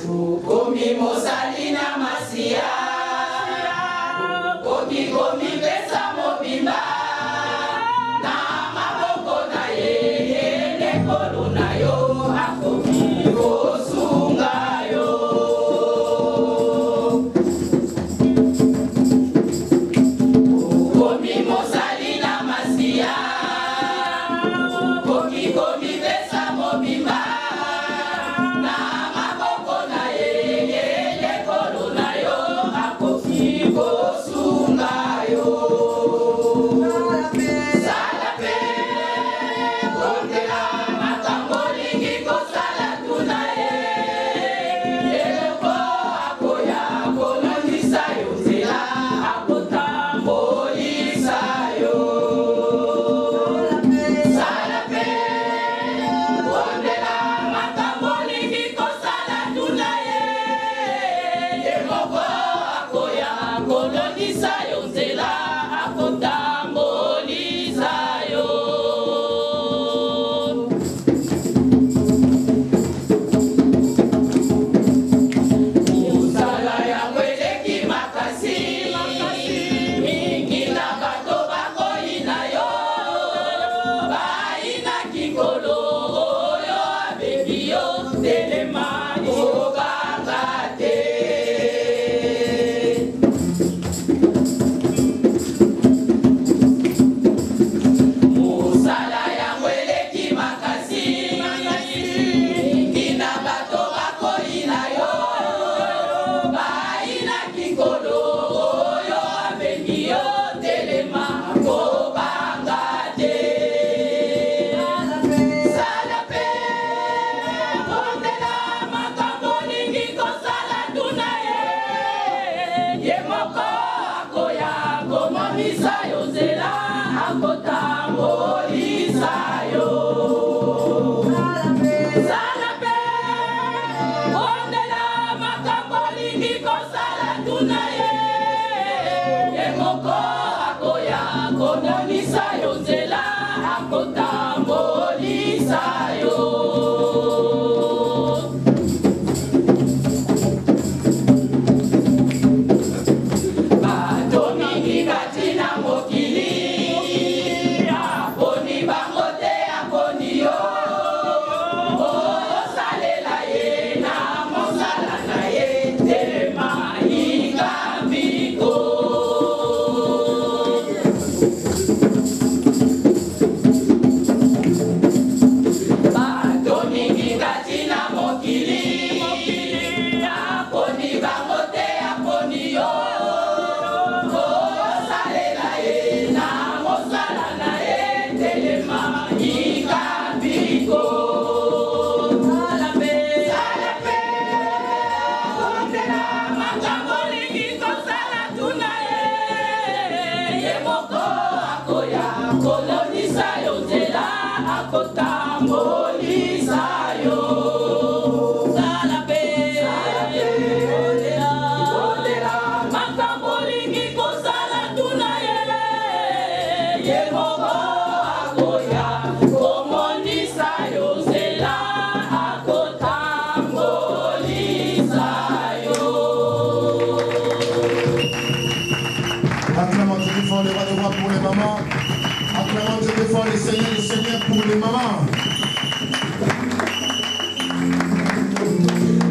Komi mosalina masia, komi pesa mobimba, na maboko na ye nekolo na yo akomi kosunga yo. Komi mosalina masia, komi pesa mobimba.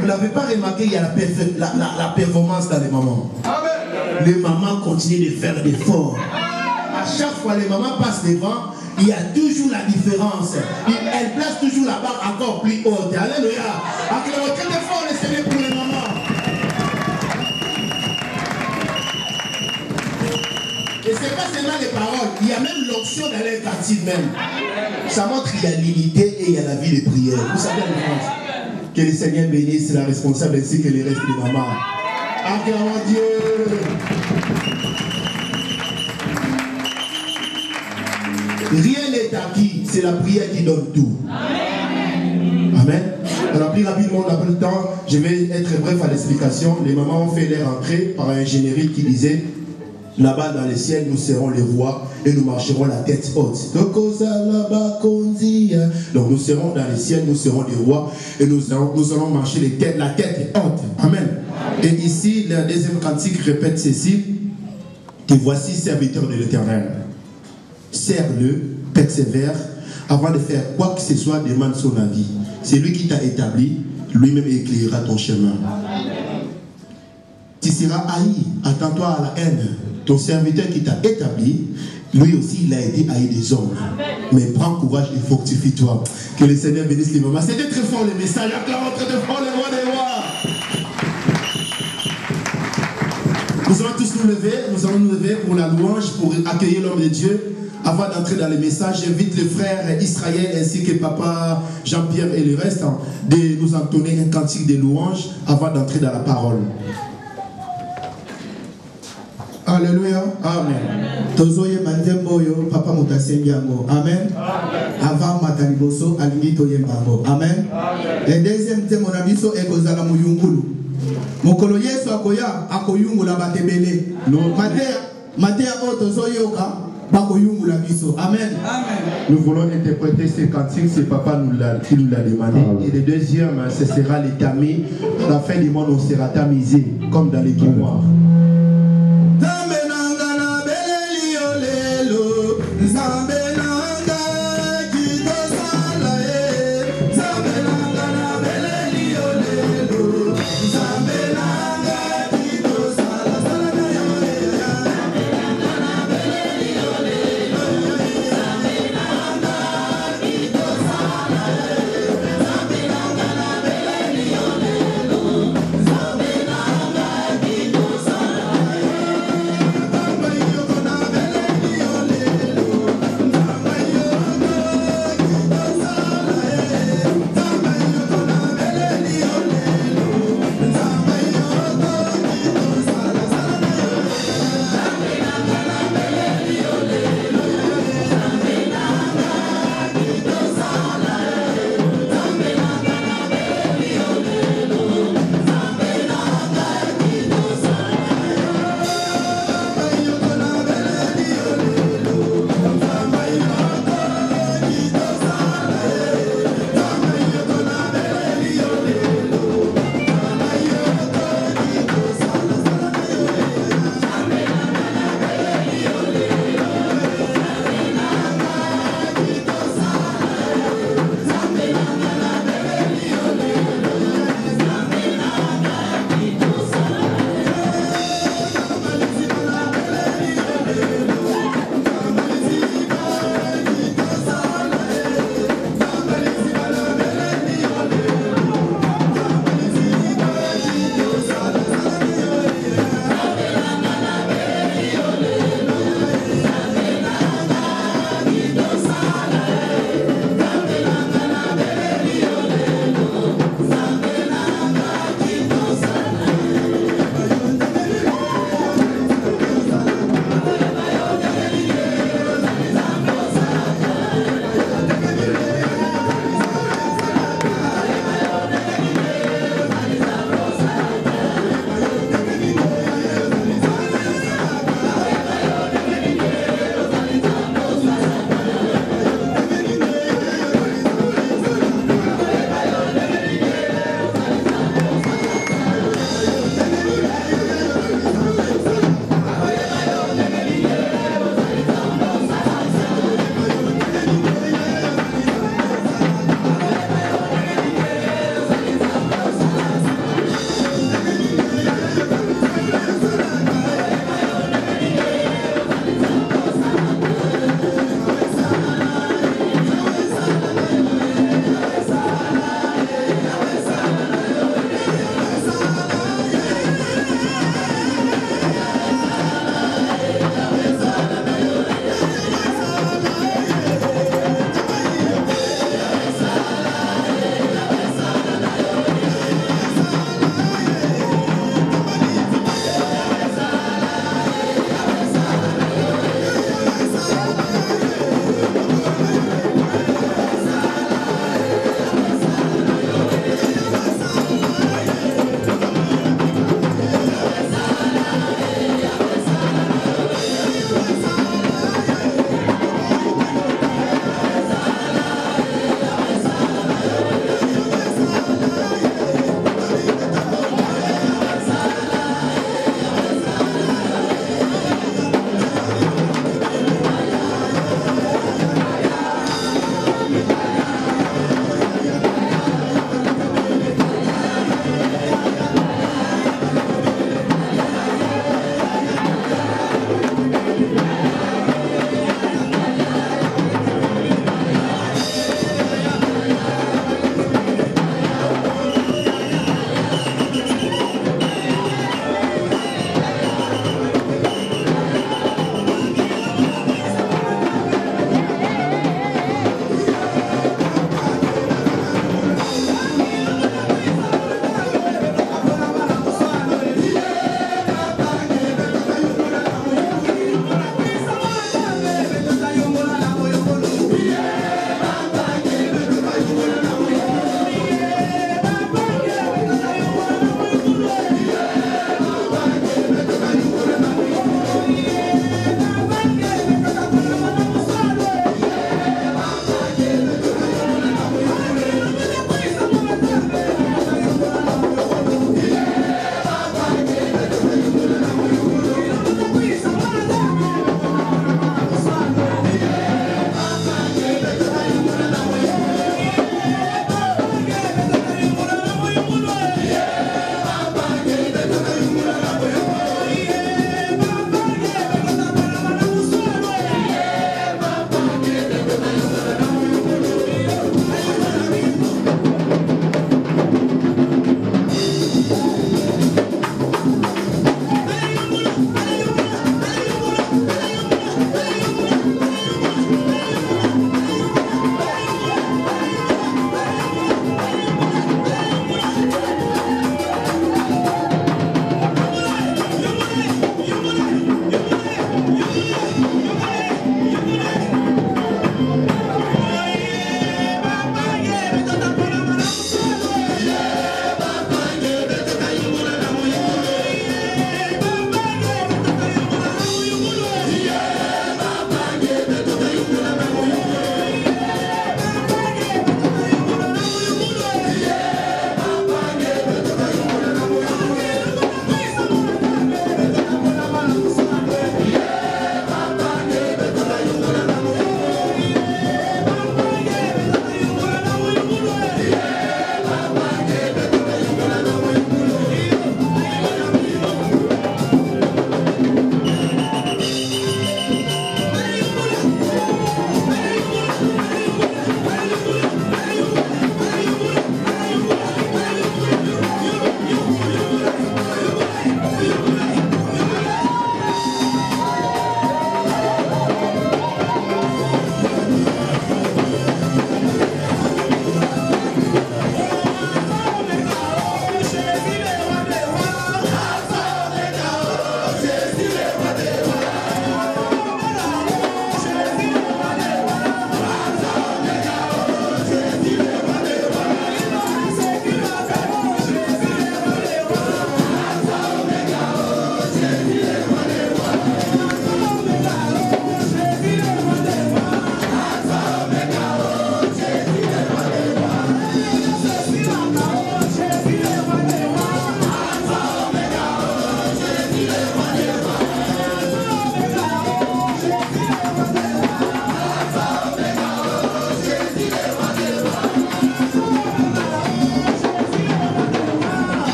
Vous n'avez pas remarqué, il y a la performance dans les mamans. Amen. Les mamans continuent de faire des efforts. À chaque fois les mamans passent devant, il y a toujours la différence. Elles placent toujours la barre encore plus haute. Alléluia. Acclamons très fort le Seigneur pour les mamans. Et ce n'est pas seulement les paroles, il y a même l'option d'aller au quartier même. Ça montre qu'il y a l'unité et il y a la vie de prière. Vous savez la différence. Que le Seigneur bénisse la responsable ainsi que les restes des mamans. Acclamons Dieu. Rien n'est acquis, c'est la prière qui donne tout. Amen. Amen. Alors plus rapidement, on n'a pas le temps. Je vais être bref à l'explication. Les mamans ont fait leur entrée par un générique qui disait Là-bas dans les ciels, nous serons les rois et nous marcherons la tête haute. Donc nous serons dans les ciels, nous serons les rois et nous allons marcher la tête haute. Amen. Et ici, le deuxième cantique répète ceci. Te voici serviteur de l'Éternel. Serre-le, persévère, avant de faire quoi que ce soit, demande son avis. C'est lui qui t'a établi, lui-même éclairera ton chemin. Tu seras haï, attends-toi à la haine. Ton serviteur qui t'a établi, lui aussi il a été haï des hommes. Mais prends courage et fortifie-toi. Que le Seigneur bénisse les mamans. C'était très fort le message. Acclame très fort le roi des rois. Nous allons tous nous lever pour la louange, pour accueillir l'homme de Dieu. Avant d'entrer dans les messages, j'invite les frères Israël ainsi que papa Jean-Pierre et le reste de nous entonner un cantique de louange avant d'entrer dans la parole. Alléluia. Amen. Tozoye mandembo yo papa mutasengiango. Amen. Avant mataliboso alingi toyembango. Amen. Le deuxième thème on a biso ekozala muyungulu. Mokolo Yesu akoya akoyungula batebele. Matea o tozoyoka bakoyungula biso. Amen. Amen. Nous voulons interpréter ce cantique, c'est papa qui nous l'a demandé. Et le deuxième, ce sera les tamis. À la fin du monde, on sera tamisé, comme dans les grimoires. Zambe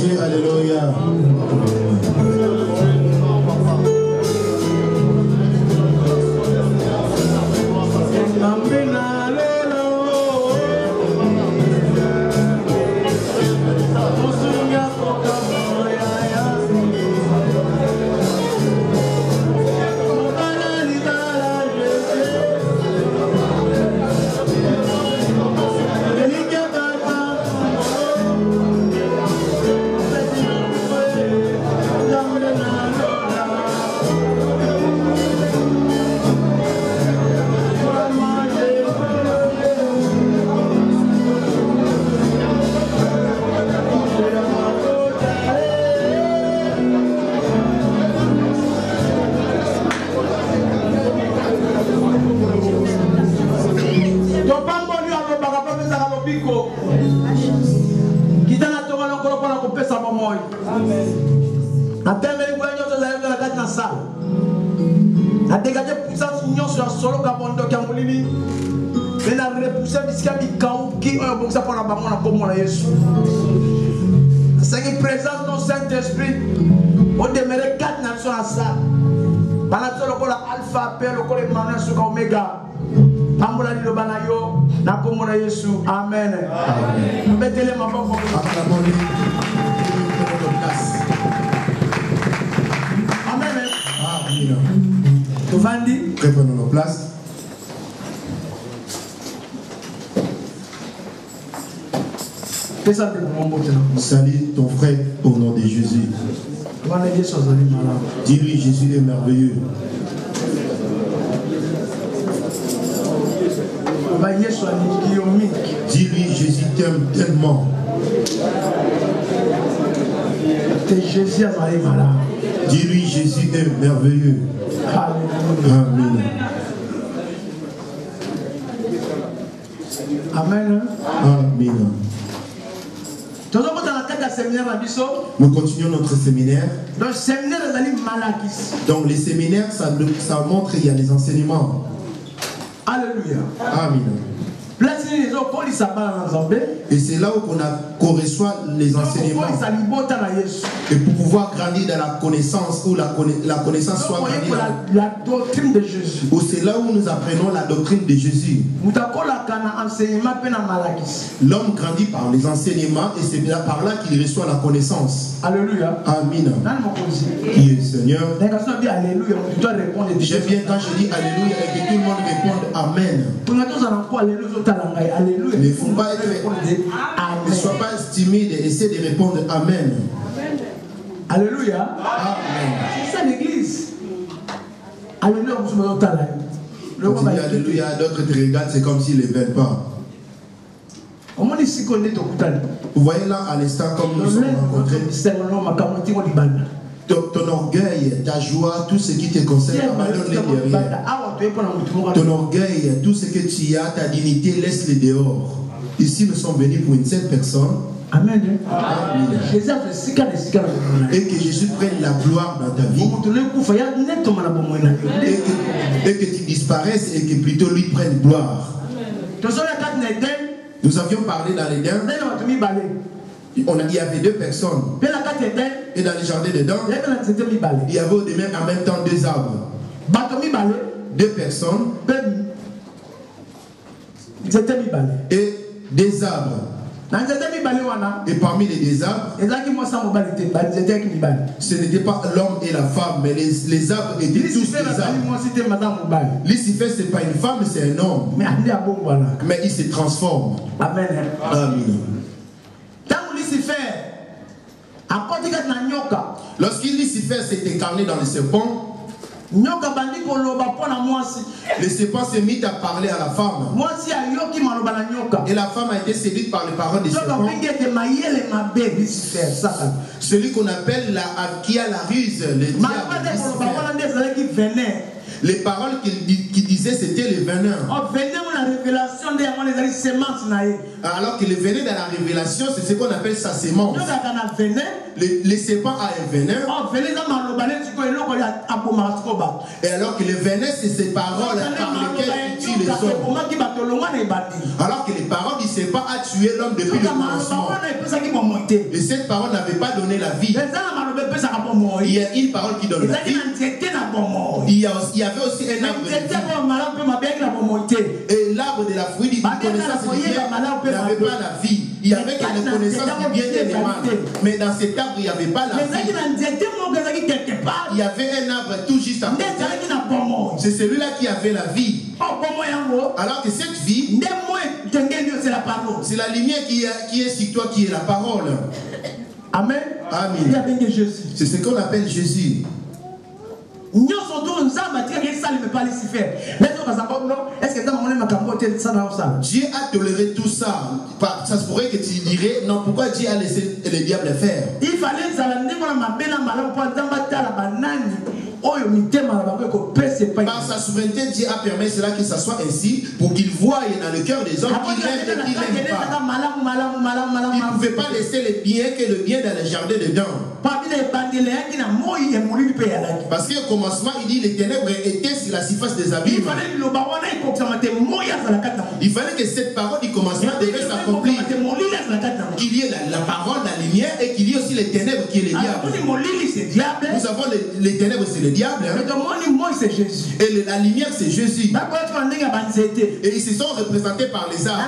Jésus, alléluia. a dégagé puissance union sur la solo kabondo kamulini mais a repoussé bisika bikau qui est bon ça pour la bango na komo na Yesu c'est une présence du Saint-Esprit on demeurait 4 nations à ça bana solo ko la alpha p le ko le manan sur omega ambola li lobana yo na komo na Yesu amen amen mettez les mains pour Reprenons nos places. Salut ton frère au nom de Jésus. Dis-lui, Jésus est merveilleux. Dis-lui, Jésus t'aime tellement. Dis-lui, Jésus est merveilleux. Amen. Amen. Amen. Nous continuons notre séminaire. Donc les séminaires, ça montre qu'il y a les enseignements. Alléluia. Amen. Et c'est là où qu'on reçoit les enseignements. Et pour pouvoir grandir dans la connaissance, où la connaissance soit grandie dans la doctrine de Jésus. Ou c'est là où nous apprenons la doctrine de Jésus. L'homme grandit par les enseignements et c'est par là qu'il reçoit la connaissance. Alléluia. Amen. Qui est Seigneur? J'aime bien quand je dis Alléluia et que tout le monde réponde Amen. Mais il ne faut pas ne sois pas timide et essaie de répondre Amen. Alléluia. Amen. C'est ça l'église. Alléluia. Quand tu dis Alléluia, d'autres te regardent, c'est comme s'ils ne veulent pas. Vous voyez là à l'instant comme nous sommes rencontrés. Ton orgueil, ta joie, tout ce qui te concerne, abandonne-les derrière. Ton orgueil, tout ce que tu as, ta dignité, laisse-les dehors. Ici, nous sommes venus pour une seule personne. Amen. Amen. Et que Jésus prenne la gloire dans ta vie. Et que tu disparaisses et que plutôt lui prenne gloire. Nous avions parlé dans l'Éden. Il y avait deux personnes. Et dans le jardin d'Éden, il y avait en même temps deux arbres. Deux personnes. Et des arbres. Et parmi les deux arbres, ce n'était pas l'homme et la femme, mais les arbres étaient tous des arbres. Lucifer, ce n'est pas une femme, c'est un homme. Mais il se transforme. Amen. Amen. Lorsqu'il Lucifer s'est incarné dans le serpent, le serpent s'est mis à parler à la femme. Et la femme a été séduite par les paroles du serpent. Celui qu'on appelle qui a la ruse, le diable. Les paroles qu'il disait, c'était le venin. Alors que le venin dans la révélation, c'est ce qu'on appelle sa sémence. Le serpent a un venin. Et alors que le venin, c'est ces paroles par lesquelles il tue les hommes. Alors que les paroles du serpent a tué l'homme depuis le commencement. Et cette parole n'avait pas donné la vie. Il y a une parole qui donne la vie. Il y avait aussi un arbre de vie. Et l'arbre de la fruit du connaissance du bien n'avait pas la vie. Il y avait que la connaissance du bien et du mal. Mais dans cet arbre, il n'y avait pas la vie. Il y avait un arbre tout juste à côté. C'est celui-là qui avait la vie. Alors que cette vie, c'est la lumière qui est sur toi, qui est la parole. Amen. Amen. C'est ce qu'on appelle Jésus. Dieu a toléré tout ça. Ça se pourrait que tu dirais, non, pourquoi Dieu a laissé le diable faire? Il fallait par sa souveraineté, Dieu a permis cela que ça soit ainsi pour qu'il voie dans le cœur des hommes qui l'aiment et qui l'aiment pas. Il ne pouvait pas laisser le bien que le bien dans le jardin dedans. Parce qu'au commencement, il dit les ténèbres étaient sur la surface des abîmes. Il fallait que cette parole du commencement devait s'accomplir. Qu'il y ait la parole, la lumière, et qu'il y ait aussi les ténèbres qui est le diable. Nous avons les ténèbres, c'est le diable. Hein? Et la lumière, c'est Jésus. Et ils se sont représentés par les arbres.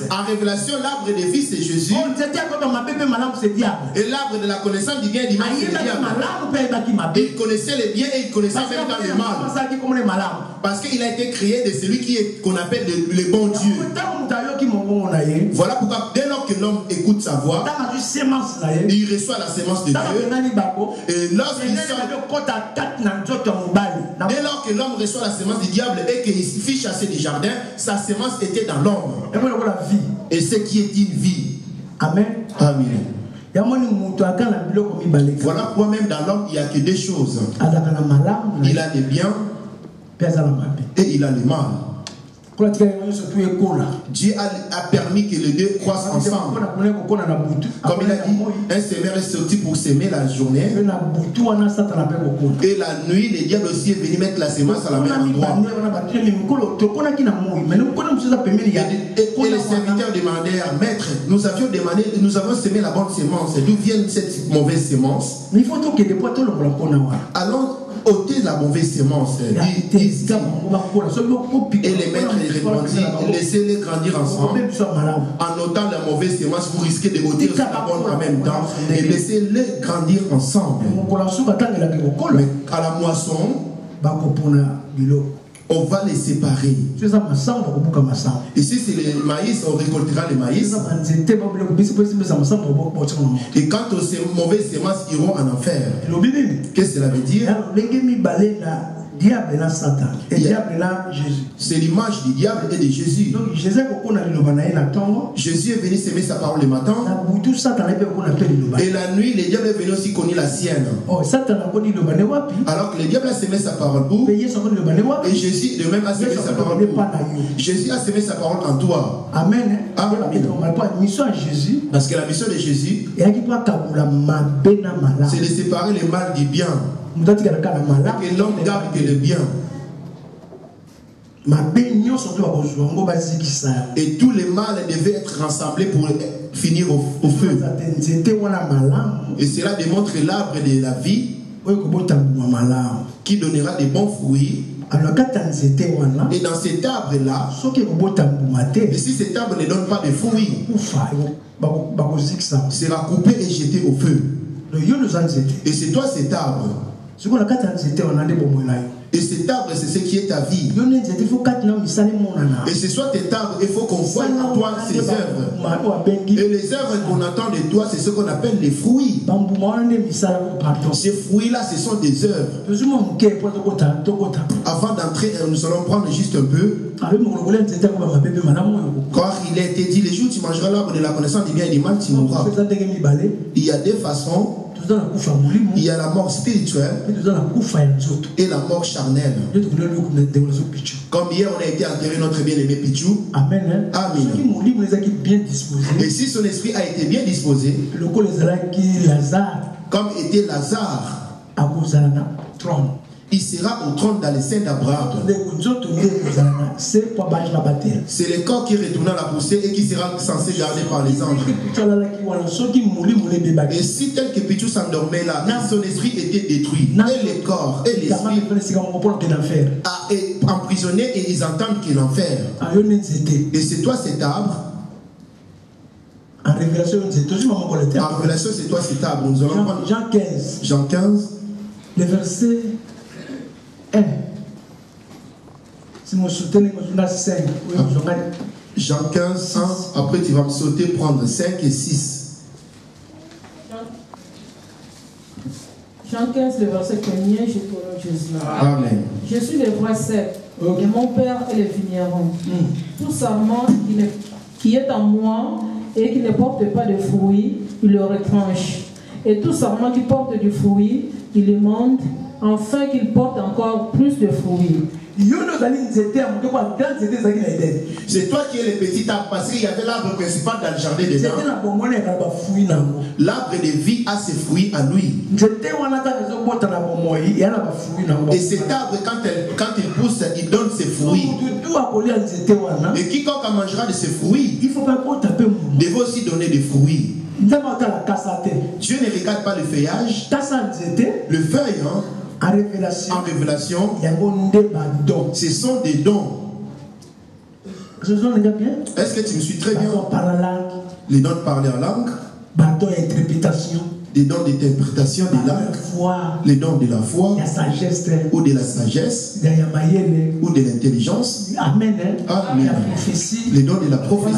En révélation, l'arbre de vie, c'est Jésus. Et l'arbre de la connaissance du bien et du mal, c'est le diable. Il connaissait le bien et il connaissait même dans le mal. Parce qu'il a été créé de celui qu'on appelle le bon Dieu. Voilà pourquoi dès lors que l'homme écoute sa voix, il reçoit la sémence de Dieu. Et lorsqu'il sort, dès lors que l'homme reçoit la sémence du diable et qu'il fit chasser du jardin, sa sémence était dans l'ombre. Et ce qui est une vie. Amen. Amen. Voilà pourquoi même dans l'homme il n'y a que deux choses. Il a le bien et il a le mal. Dieu a permis que les deux croissent ensemble. Comme il a dit, un semeur est sorti pour s'aimer la journée. Et la nuit, le diable aussi est venu mettre la semence à la même endroit. Et les serviteurs demandèrent, maître, nous avons semé la bonne semence. D'où vient cette mauvaise semence? Allons ôter la mauvaise semence. Et les maîtres répondirent, laissez-les grandir ensemble. En ôtant la mauvaise semence, vous risquez de ôter la bonne en même temps. Et laissez-les grandir ensemble. Mais à la moisson, on va les séparer. Ici c'est le maïs, on récoltera le maïs. Et quant aux mauvaises semences iront en enfer. Qu'est-ce que cela veut dire? C'est l'image du diable et de Jésus. Donc, Jésus est venu s'aimer sa parole le matin. Et la nuit, le diable est venu aussi connaître la sienne. Alors que le diable a semé sa parole pour. Et Jésus de même a semé sa parole pour. Jésus a semé sa parole en toi. Amen. Amen. Parce que la mission de Jésus, c'est de séparer le mal du bien. Et que l'homme garde que le bien. Et tous les mâles devaient être rassemblés pour finir au feu. Et cela démontre l'arbre de la vie qui donnera des bons fruits. Et dans cet arbre-là, et si cet arbre ne donne pas de fruits, sera coupé et jeté au feu. Et c'est toi cet arbre. Et cet arbre, c'est ce qui est ta vie. Et c'est soit cet arbre, il faut qu'on voie en toi ses œuvres. Et les œuvres qu'on attend de toi, c'est ce qu'on appelle les fruits. Ces fruits-là, ce sont des œuvres. Avant d'entrer, nous allons prendre juste un peu. Car il a été dit, les jours où tu mangeras l'arbre de la connaissance du bien et du mal, tu mourras. Il y a deux façons. Il y a la mort spirituelle et la mort charnelle. Comme hier on a été enterré notre bien-aimé Pichou. Amen. Amen. Et si son esprit a été bien disposé, comme était Lazare, il sera au trône dans les seins d'Abraham. C'est le corps qui retourne à la poussière et qui sera censé garder par les anges. Et si tel que Pichou s'endormait là, son esprit était détruit, et le corps et l'esprit a été emprisonné et ils entendent qu'il est l'enfer. Et c'est toi cet arbre. En révélation, c'est toi cet arbre. Nous allons prendre Jean 15. Jean 15. Le verset 1. Si vous soutenez, vous avez 5. Jean 15, 1. Après, tu vas me sauter, prendre 5 et 6. Jean 15, le verset 1er, je connais Jésus. Amen. Je suis le vrai cep, et mon Père est le vigneron. Tout sarment qui est en moi et qui ne porte pas de fruits, il le retranche. Et tout sarment qui porte du fruit, il le monte, afin qu'il porte encore plus de fruits. C'est toi qui es le petit arbre, parce qu'il y avait l'arbre principal dans le jardin dedans. L'arbre de vie a ses fruits à lui. Et cet arbre, quand il pousse, il donne ses fruits. Et quiconque mangera de ses fruits, devait aussi donner des fruits. Dieu ne regarde pas le feuillage, le feuille, hein, en révélation, ce sont des dons. Est-ce que tu me suis très bien? Les dons de parler en langue, des dons d'interprétation des langues, les dons de la foi, ou de la sagesse, ou de l'intelligence. Amen. Les dons de la prophétie.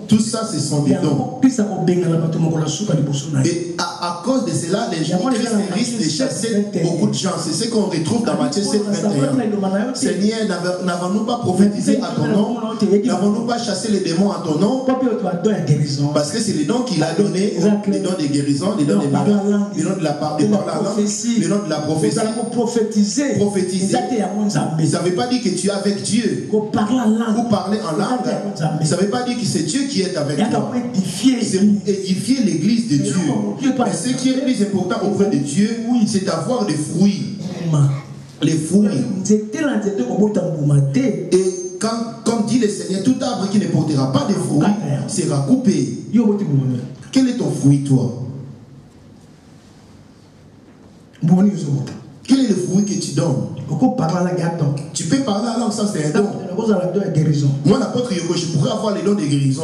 Tout ça, ce sont des dons. Et à cause de cela, les gens risquent de chasser beaucoup de gens. C'est ce qu'on retrouve dans Matthieu 7, 21. Seigneur, n'avons-nous pas prophétisé à ton nom? N'avons-nous pas chassé les démons à ton nom? Parce que c'est les dons qu'il a donnés, les dons de guérison, les dons de miracles, les dons de la parole, les dons de la prophétie. Prophétiser. Ça ne veut pas dire que tu es avec Dieu. Ou parler en langue. Ça ne veut pas dire que c'est Dieu qui est avec toi. C'est édifier l'église de Dieu. Mais ce qui est plus important auprès de Dieu, c'est d'avoir des fruits. Les fruits. Et comme dit le Seigneur, tout arbre qui ne portera pas de fruits sera coupé. Quel est ton fruit, toi? Quel est le fruit que tu donnes? Tu peux parler la langue, ça c'est un don. Moi, l'apôtre Yoko, je pourrais avoir les dons de guérison.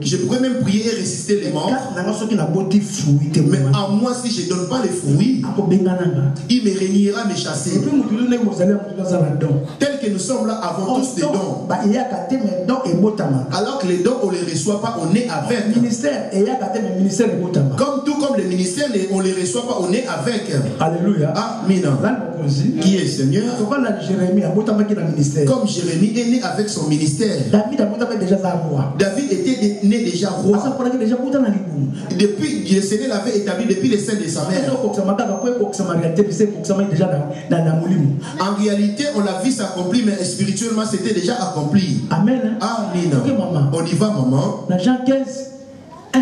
Je pourrais même prier et ressusciter les morts. Mais à moi, si je ne donne pas les fruits, il me régnera, me chasser. Tel que nous sommes là, avons tous des dons. Alors que les dons, on ne les reçoit pas, on est avec. Tout comme le ministère, on ne les reçoit pas, on est avec. Alléluia. Amen. Qui est Seigneur? Comme Jérémie est né avec son ministère. David était né déjà roi. Depuis, le Seigneur l'avait établi depuis les seins de sa mère. En réalité, on l'a vu s'accomplir, mais spirituellement, c'était déjà accompli. Amen. Amen. On y va, maman. Jean 15, 1.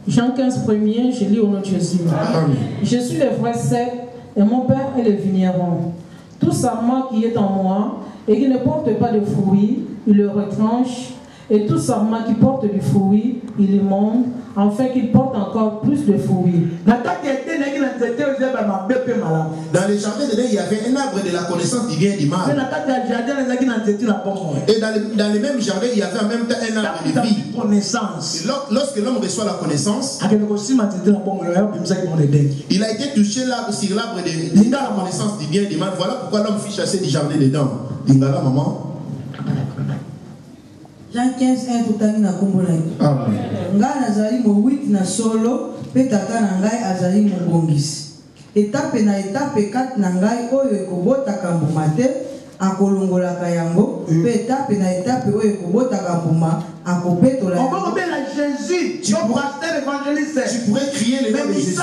Jean 15, 1er, je lis au nom de Jésus. Amen. Je suis le vrai cep et mon Père est le vigneron. Tout sarment qui est en moi et qui ne porte pas de fruits, il le retranche. Et tout sarment qui porte du fruit, il le monte, afin qu'il porte encore plus de fruits. Dans les jardins de l'Éden, il y avait un arbre de la connaissance du bien et du mal. Et dans les mêmes jardins, il y avait en même temps un arbre de vie. Et lorsque l'homme reçoit la connaissance, il a été touché sur l'arbre de la connaissance du bien et du mal. Voilà pourquoi l'homme fut chassé du jardin dedans. Dingala, maman. Jean 15, 1 tutangi na kombo na ye. Nga nazali mo 8 na solo, pe tata na ngai azali mo bongisi. Etape na etape 4 na ngai oyo ekobotaka mbuma te, akolongolaka yango, pe etape na etape oyo ekobotaka mbuma, akopetola yango. Jésus, tu pourrais crier le nom de Jésus,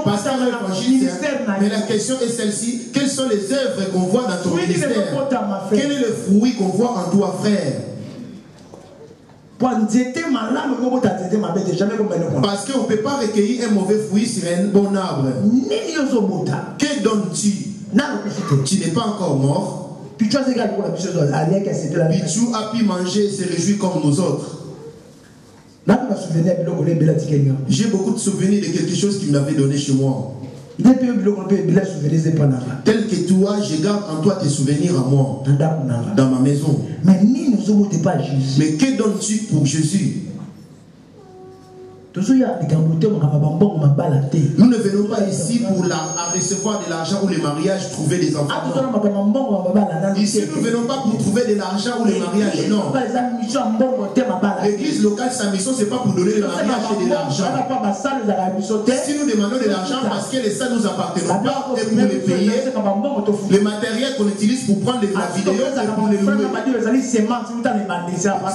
pasteur évangéliste. Mais la question est celle-ci: quelles sont les œuvres qu'on voit dans ton ministère? Quel est le fruit qu'on voit en toi, frère? Parce qu'on ne peut pas recueillir un mauvais fruit sur un bon arbre. Que donnes-tu? Tu n'es pas encore mort. Pichou a pu manger et se réjouir comme nous autres. J'ai beaucoup de souvenirs de quelque chose qu'il m'avait donné chez moi. Tel que toi, je garde en toi tes souvenirs à moi, dans ma maison. Mais que donnes-tu pour Jésus? Nous ne venons pas ici pour recevoir de l'argent ou le mariage, trouver des enfants. Ici, nous ne venons pas pour trouver de l'argent ou le mariage, non. L'église locale, sa mission, ce n'est pas pour donner le mariage et de l'argent. Si nous demandons de l'argent parce que les salles nous appartiennent pas et pour les payer, le matériel qu'on utilise pour prendre la vidéo, c'est pour les louer.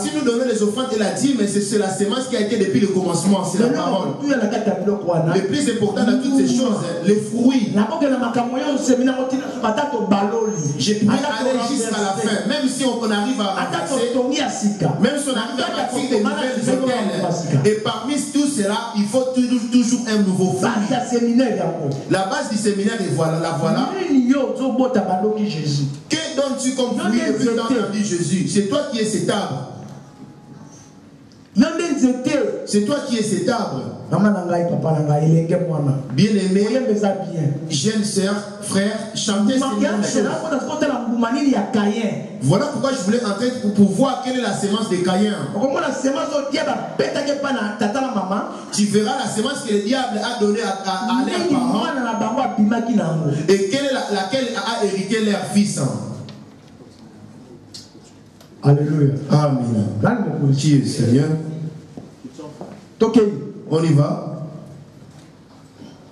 Si nous donnons les offrandes et la dîme, c'est la sémence qui a été depuis le commencement. C'est la parole. Le plus important de toutes ces choses, les fruits. Je peux aller jusqu'à la fin, même si on arrive à passer, même si on arrive à bâtir des nouvelles hôtels. Et parmi tout cela, il faut toujours un nouveau fruit. La base du séminaire, et voilà, la voilà. Que donnes-tu comme fruit depuis dans la vie de Jésus? C'est toi qui es cet arbre. C'est toi qui es cet arbre. Bien-aimé, jeune sœur, frère, chantez ces choses. Voilà pourquoi je voulais entrer pour voir quelle est la sémence de Caïn. Tu verras la sémence que le diable a donnée à leurs parents et laquelle a hérité leur fils. Alléluia. Amen. Qui est Seigneur? On y va.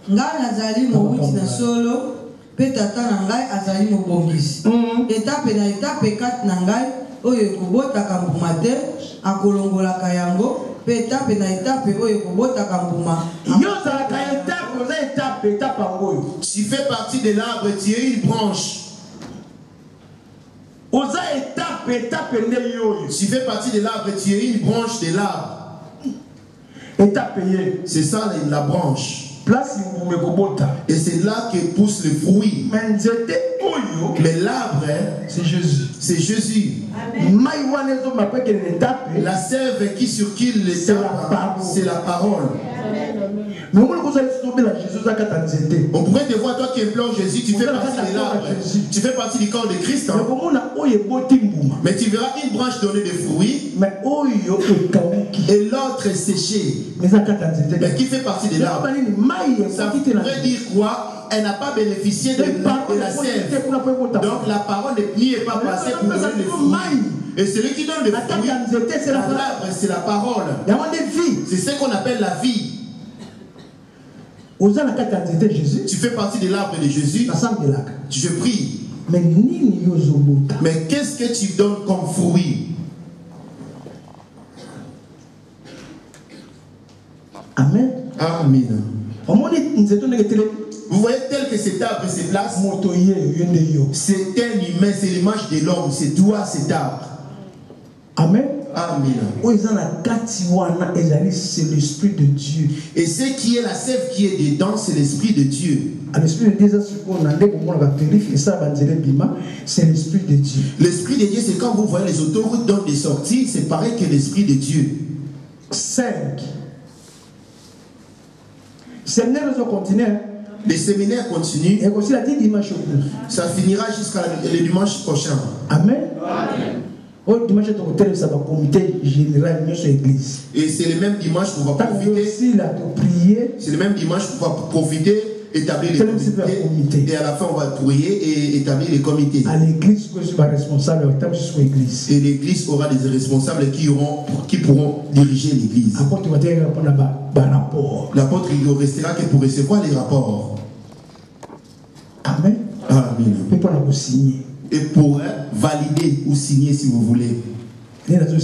Ngai nazali mowuti na solo pe tata na ngai azali mobongisi. Etape na etape kati na ngai oyo ekobotaka mbuma te akolongolaka yango pe etape na etape oyo ekobotaka mbuma. Tu fais partie de l'arbre, tu es une branche. Tu fais partie de l'arbre, tu es une branche de l'arbre. C'est ça la branche. Et c'est là que pousse le fruit. Mais l'arbre, c'est Jésus. C'est Jésus. La sève qui circule les arbres, c'est la parole. On pourrait te voir, toi qui implores Jésus, tu fais partie de l'arbre, tu fais partie du corps de Christ. Hein? Mais tu verras une branche donner des fruits et l'autre est séchée. Mais qui fait partie de l'arbre? Ça pourrait dire quoi? Elle n'a pas bénéficié de la sève. Donc la parole n'y est pas passée pour donner des fruits. Et celui qui donne des fruits, l'arbre, c'est la parole. C'est ce qu'on appelle la vie. Tu fais partie de l'arbre de Jésus. Je prie. Mais qu'est-ce que tu donnes comme fruit? Amen. Amen. Vous voyez tel que cet arbre se place. C'est un humain, c'est l'image de l'homme. C'est toi cet arbre. Amen. Amen. C'est l'esprit de Dieu. Et ce qui est la sève qui est dedans, c'est l'esprit de Dieu. L'esprit de Dieu, c'est l'esprit de Dieu. L'esprit de Dieu, c'est quand vous voyez les autoroutes dans des sorties, c'est pareil que l'esprit de Dieu. 5. Les séminaires continuent. Ça finira jusqu'à le dimanche prochain. Amen. Amen. Et c'est le même dimanche qu'on va profiter. C'est le même dimanche qu'on va profiter, établir les comités. Et à la fin, on va prier et établir les comités. Et l'église aura des responsables qui pourront diriger l'église. L'apôtre, il ne restera que pour recevoir les rapports. Amen. Amen. Et pour valider ou signer si vous voulez. Tel que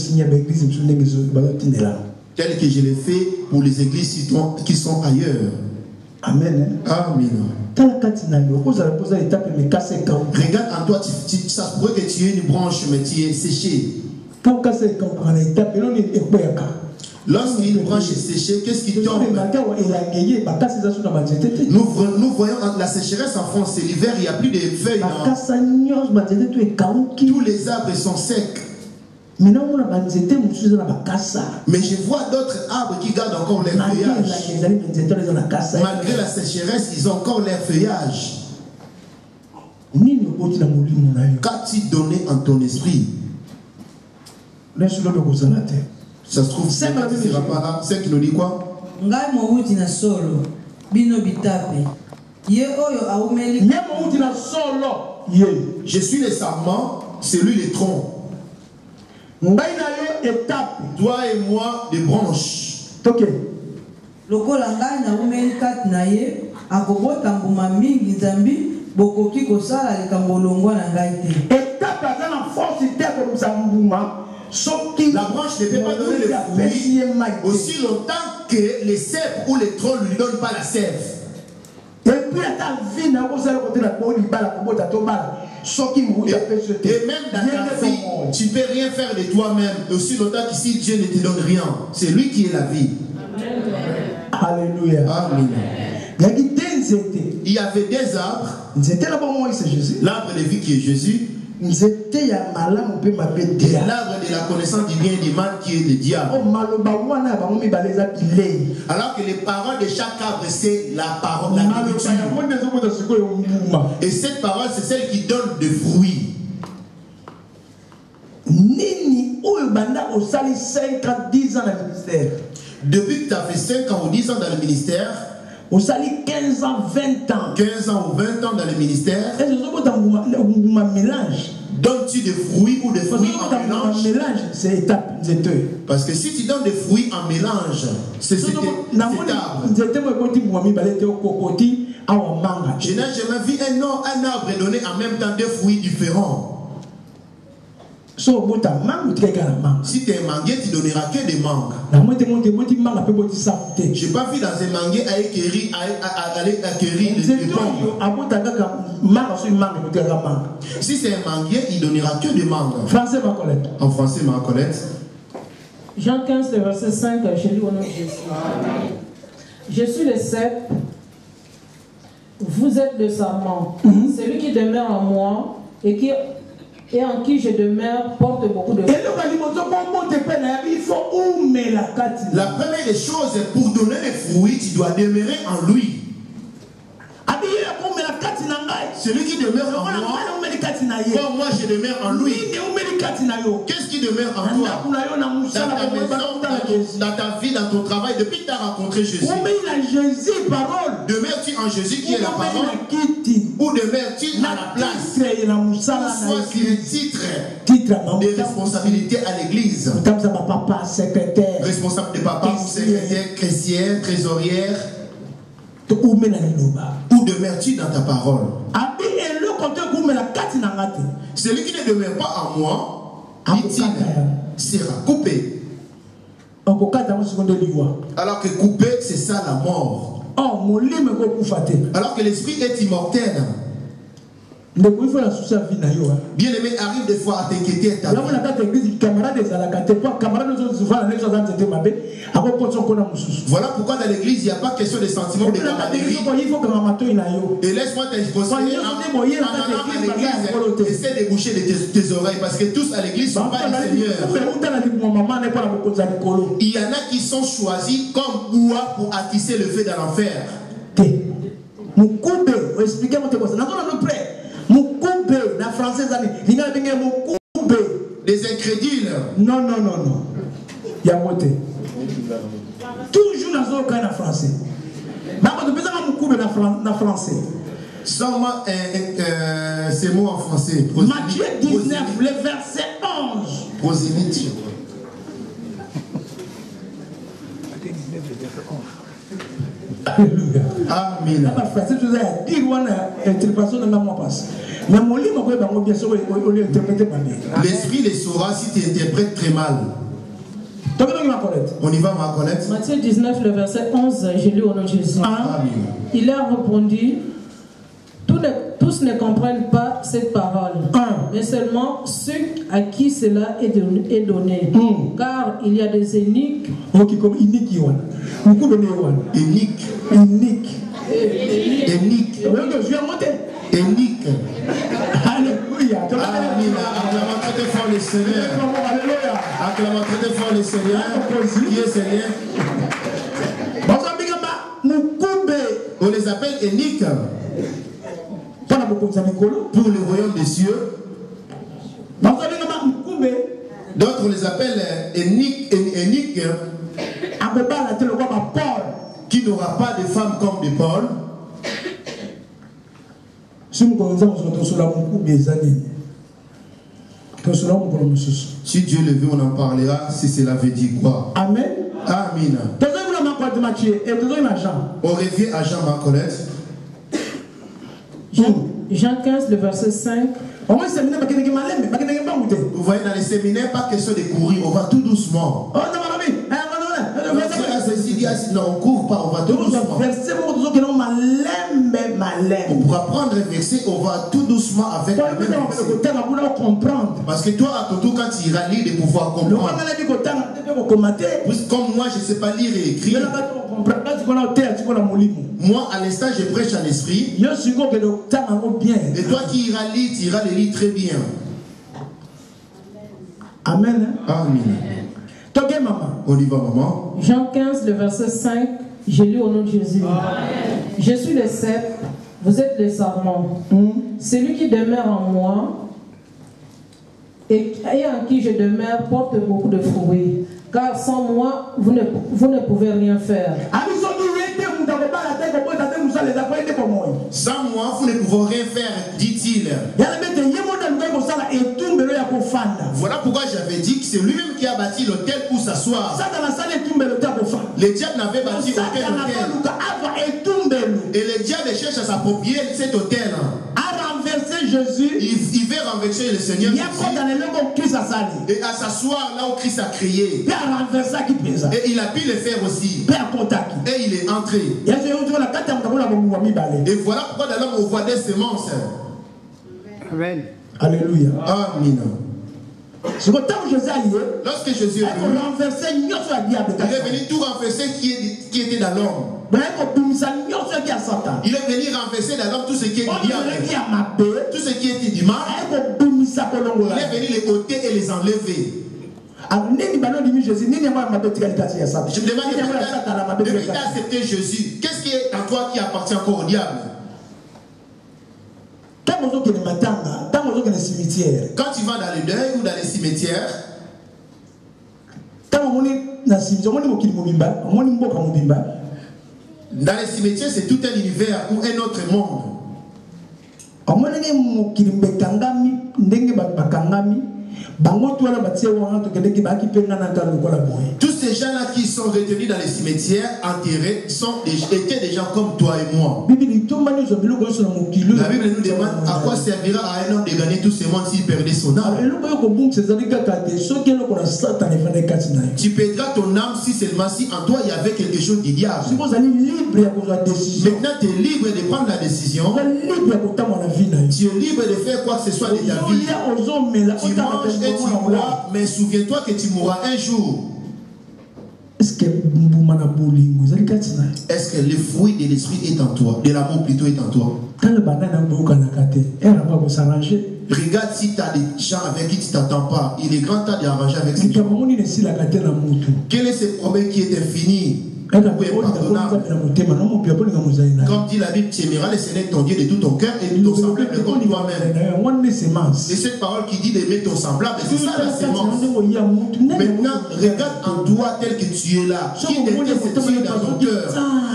je l'ai fait pour les églises qui sont ailleurs. Amen. Amen. Regarde en toi, ça pourrait que tu aies une branche, mais tu es séché. Lorsqu'une branche est séchée, qu'est-ce qui tombe? Nous voyons la sécheresse en France, c'est l'hiver, il n'y a plus de feuilles. Tous les arbres sont secs. Mais je vois d'autres arbres qui gardent encore leur feuillage. Malgré la sécheresse, ils ont encore leur feuillage. Qu'as-tu donné en ton esprit? Ça se trouve, c'est pas là. C'est qui nous dit quoi? Je suis le sarment, c'est lui le tronc. Toi et moi, des branches. La branche ne peut pas donner le fruit aussi longtemps que les sèves ou les troncs ne lui donnent pas la sève. Et même dans ta vie, tu ne peux rien faire de toi-même aussi longtemps qu'ici Dieu ne te donne rien. C'est lui qui est la vie. Alléluia. Amen. Il y avait des arbres. L'arbre de vie qui est Jésus. Et l'arbre de la connaissance du bien et du mal qui est le diable. Alors que les paroles de chaque arbre, c'est la parole, la nourriture. Et cette parole, c'est celle qui donne des fruits. Depuis que tu as fait 5 ans ou 10 ans dans le ministère, au sali 15 ans, 20 ans. 15 ans ou 20 ans dans le ministère. Et je mélange. Donnes-tu des fruits ou des fruits en mélange? C'est étape. Parce que si tu donnes des fruits en mélange, c'est cet arbre. Je n'ai jamais vu un arbre donner en même temps des fruits différents. Si tu es un manguier, tu ne donneras que des mangues. Je n'ai pas vu dans un manguier aller acquérir des pommes. Si c'est un manguier, il ne donnera que des mangues. En français, ma Colette. Jean 15, verset 5, je lis au nom de Jésus. Je suis le cep, vous êtes le sarment. Celui qui demeure en moi et en qui je demeure porte beaucoup de fruits. La première des choses, pour donner des fruits, tu dois demeurer en lui. Celui qui demeure en moi, comme moi je demeure en lui. Qu'est-ce qui demeure en toi? Dans ta maison, dans ta vie, dans ton travail, depuis que tu as rencontré Jésus. Demeures-tu en Jésus qui est la parole? Ou demeures-tu à la place? Ou soit sur le titre de responsabilité à l'église? Responsable de papa, secrétaire, caissière, trésorière. Où demeures-tu dans ta parole? Celui qui ne demeure pas en moi, dit-il, sera coupé. Alors que couper, c'est ça la mort. Alors que l'esprit est immortel. Bien aimé, arrive des fois à t'inquiéter ta vie. Voilà pourquoi dans l'église, il n'y a pas question de sentiments de camaraderie. Et laisse-moi te conseiller, en allant à l'église, essaie de boucher tes oreilles, parce que tous à l'église ne sont pas les seigneurs. Il y en a qui sont choisis comme bois pour attisser le feu dans l'enfer. Des incrédules. Non. Toujours dans un cas français. Sans moi, ces mots en français. Matthieu 19, le verset 11. Prosélyte. Amen. L'esprit les saura si tu interprètes très mal. On y va, ma Colette. Matthieu 19, le verset 11, j'ai lu au nom de Jésus. Il leur répondit, tous ne comprennent pas cette parole. Mais seulement ceux à qui cela est donné. Car il y a des éniques. Ok, comme unique. Unique. Unique. Unique. Je vais monter. Unique. Alléluia. Acclamons très fort le Seigneur. Acclamons très fort le Seigneur. Qui est Seigneur? On les appelle uniques pour le royaume des cieux. D'autres on les appelle uniques qui n'aura pas de femme comme de Paul. Si Dieu le veut, on en parlera si cela veut dire quoi. Amen. Amen. On revient à Jean-Marc Colette. Jean 15, le verset 5. Vous voyez, dans les séminaires, pas question de courir, on va tout doucement. Non, on ne court pas, on va tout doucement. On pourra prendre un verset, on va tout doucement avec le même verset. Parce que toi, à ton tour, quand tu iras lire, de pouvoir comprendre. Comme moi, je ne sais pas lire et écrire. Moi, à l'instant, je prêche en esprit. Et toi qui iras lire, tu iras le lire très bien. Amen. Amen. On y va, maman. Jean 15, le verset 5, je lis au nom de Jésus. Amen. Je suis le cep, vous êtes les sarments. Celui qui demeure en moi et en qui je demeure porte beaucoup de fruits. Car sans moi, vous ne pouvez rien faire. Sans moi, vous ne pouvez rien faire, dit-il. Voilà pourquoi j'avais dit que c'est lui-même qui a bâti l'autel pour s'asseoir. Le diable n'avait bâti aucun autel. Et le diable cherche à s'approprier cet autel. Jésus, il veut renverser le Seigneur Jésus, et à s'asseoir là où Christ a crié, et il a pu le faire aussi, et il est entré. Et voilà pourquoi dans l'homme on voit des semences. Amen. Alléluia. Amen. Lorsque Jésus est venu, il est venu tout renverser qui était dans l'homme. Il est venu renverser dans l'homme tout ce qui est du diable, tout ce qui était du mal. Il est venu les ôter et les enlever. Je me demande, depuis que tu as accepté Jésus, qu'est-ce qui est en toi qui appartient encore au diable? Quand tu vas dans le deuil ou dans les cimetières, dans les cimetières, c'est tout un univers ou un autre monde. Tous ces gens-là qui sont retenus dans les cimetières, enterrés, étaient des gens comme toi et moi. La Bible nous demande à quoi servira à un homme de gagner tout ce monde s'il perdait son âme. Tu perdras ton âme si seulement si en toi il y avait quelque chose du diable. Maintenant tu es libre de prendre la décision. Tu es libre de faire quoi que ce soit de ta vie. Tu manges et tu bois, mais souviens-toi que tu mourras un jour. Est-ce que le fruit de l'esprit est en toi, de l'amour plutôt est en toi? Regarde si tu as des gens avec qui tu ne t'attends pas. Il est grand temps d'arranger avec ces gens. Quel est ce problème qui est infini? Comme dit la Bible, tu aimeras le Seigneur ton Dieu de tout ton cœur et de ton semblable comme toi-même. Et cette parole qui dit d'aimer ton semblable, c'est ça la sémence. Maintenant, regarde en toi tel que tu es là. Qui déteste cette fille dans ton cœur?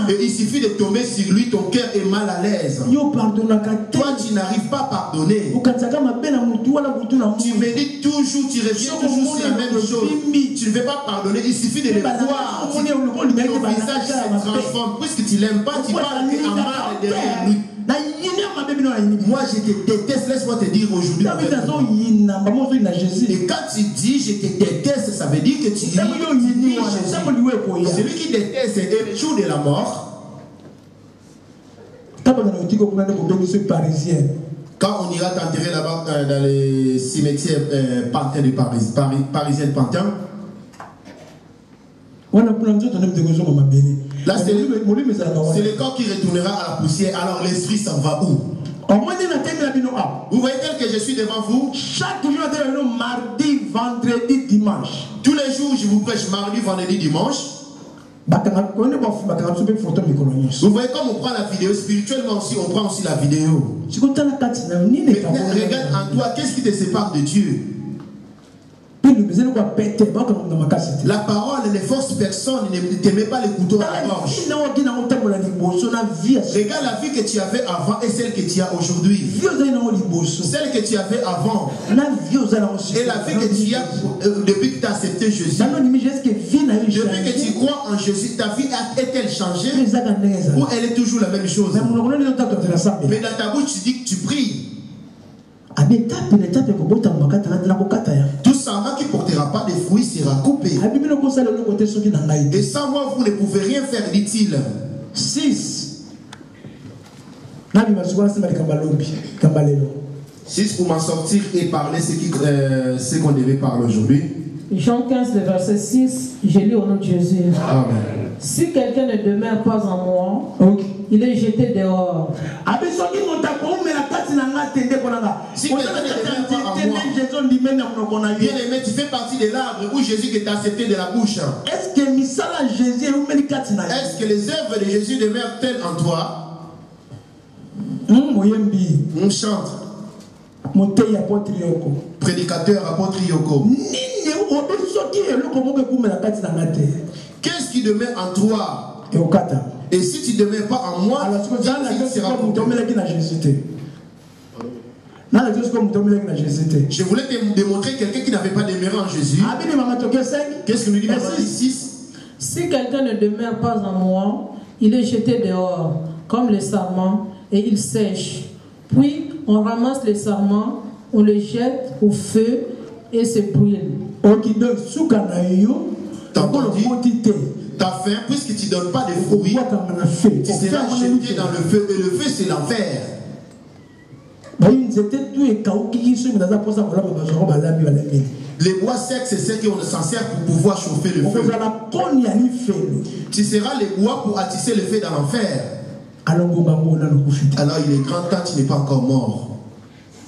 Et il suffit de tomber sur lui, ton cœur est mal à l'aise. Toi, tu n'arrives pas à pardonner. Tu médites toujours, tu reviens toujours sur la même chose. Tu ne veux pas pardonner, il suffit de le voir. Ton visage se transforme. Puisque tu ne l'aimes pas, tu parles en mal derrière lui. Moi je te déteste, laisse-moi te dire aujourd'hui. Et quand tu dis je te déteste, ça veut dire que tu dis Jésus. Celui qui déteste est le jour de la mort. Quand on ira t'enterrer là-bas dans les cimetières Pantin de Paris, Parisien de Pantin, là c'est le corps qui retournera à la poussière. Alors l'esprit s'en va où? Vous voyez tel que je suis devant vous. Chaque jour, mardi, vendredi, dimanche. Tous les jours, je vous prêche mardi, vendredi, dimanche. Vous voyez comme on prend la vidéo, spirituellement aussi, on prend aussi la vidéo. Mais regarde en toi, qu'est-ce qui te sépare de Dieu? La parole ne force personne, ne te met pas le couteau à la gorge. Regarde la vie que tu avais avant et celle que tu as aujourd'hui. Celle que tu avais avant et la vie que tu as depuis que tu as accepté Jésus. Depuis que tu crois en Jésus, ta vie est-elle changée ou elle est toujours la même chose? Mais dans ta bouche, tu dis que tu pries. Tout ça qui ne portera pas de fruits sera coupé. Et sans moi, vous ne pouvez rien faire, dit-il. 6 pour m'en sortir et parler ce qu'on devait parler aujourd'hui. Jean 15, le verset 6, je lis au nom de Jésus. Amen. Si quelqu'un ne demeure pas en moi, il est jeté dehors. Si quelqu'un ne demeure pas en moi, bien aimé, tu fais partie de l'arbre où Jésus t'a accepté de la bouche. Est-ce que les œuvres de Jésus demeurent-elles en toi? On chante. Prédicateur, apôtre Yoko. Qu'est-ce qui demeure en toi? Et si tu ne demeures pas en moi, tu seras Je voulais te démontrer quelqu'un qui n'avait pas demeuré en Jésus. Qu'est-ce que nous dit Matthieu 6? Si quelqu'un ne demeure pas en moi, il est jeté dehors, comme le sarment, et il sèche. Puis on ramasse le sarment, on le jette au feu et se brûle. Ta faim, puisque tu ne donnes pas de fruits, tu seras jeté dans le feu, et le feu c'est l'enfer. Les bois secs, c'est ceux qu'on s'en sert pour pouvoir chauffer le feu. Tu seras les bois pour attiser le feu dans l'enfer. Alors il est grand temps, tu n'es pas encore mort.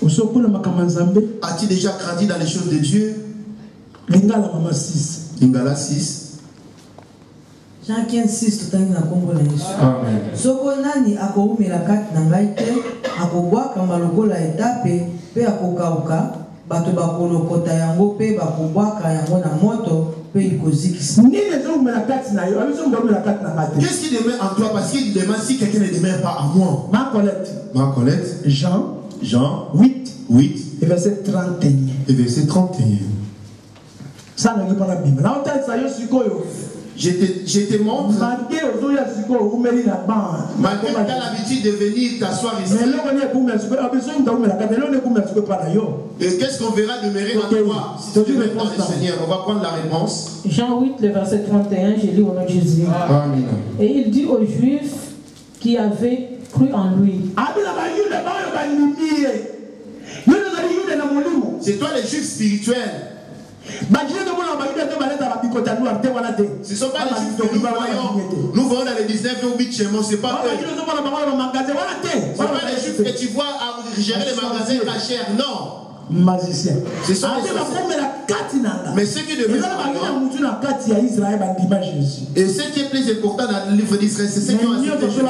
As-tu déjà grandi dans les choses de Dieu? Lingala 6. Jean 15, 6, tout à l'heure, Amen. Soko nani akoumela kati na ngai te akobwaka malokola etape pe akokauka bato bakolokota yango pe bakobwaka yango na moto pe ikozikisa. Qu'est-ce qui demeure en toi? Parce qu'il demande si quelqu'un ne demeure pas en moi. Marc Colette. Jean 8 et verset 31. Et verset 31. Ça n'a pas la Bible. Je te montre. Malgré que tu as l'habitude de venir t'asseoir ici. Et qu'est-ce qu'on verra demeurer en toi si tu demeures dans le Seigneur? On va prendre la réponse. Jean 8, le verset 31, je lis au nom de Jésus. Amen. Et il dit aux Juifs qui avaient cru en lui. C'est toi les Juifs spirituels. Ce ne sont pas les Juifs que nous voyons. Nous voyons dans les 19 ou 8 chez moi, ce n'est pas eux. Ce ne sont pas les Juifs que tu vois à gérer les magasins cachers, non. Magicien. Ce sont les mais ce qui demeure et ce qui est plus important dans le livre d'Israël, c'est ceux qui ont accepté Jésus.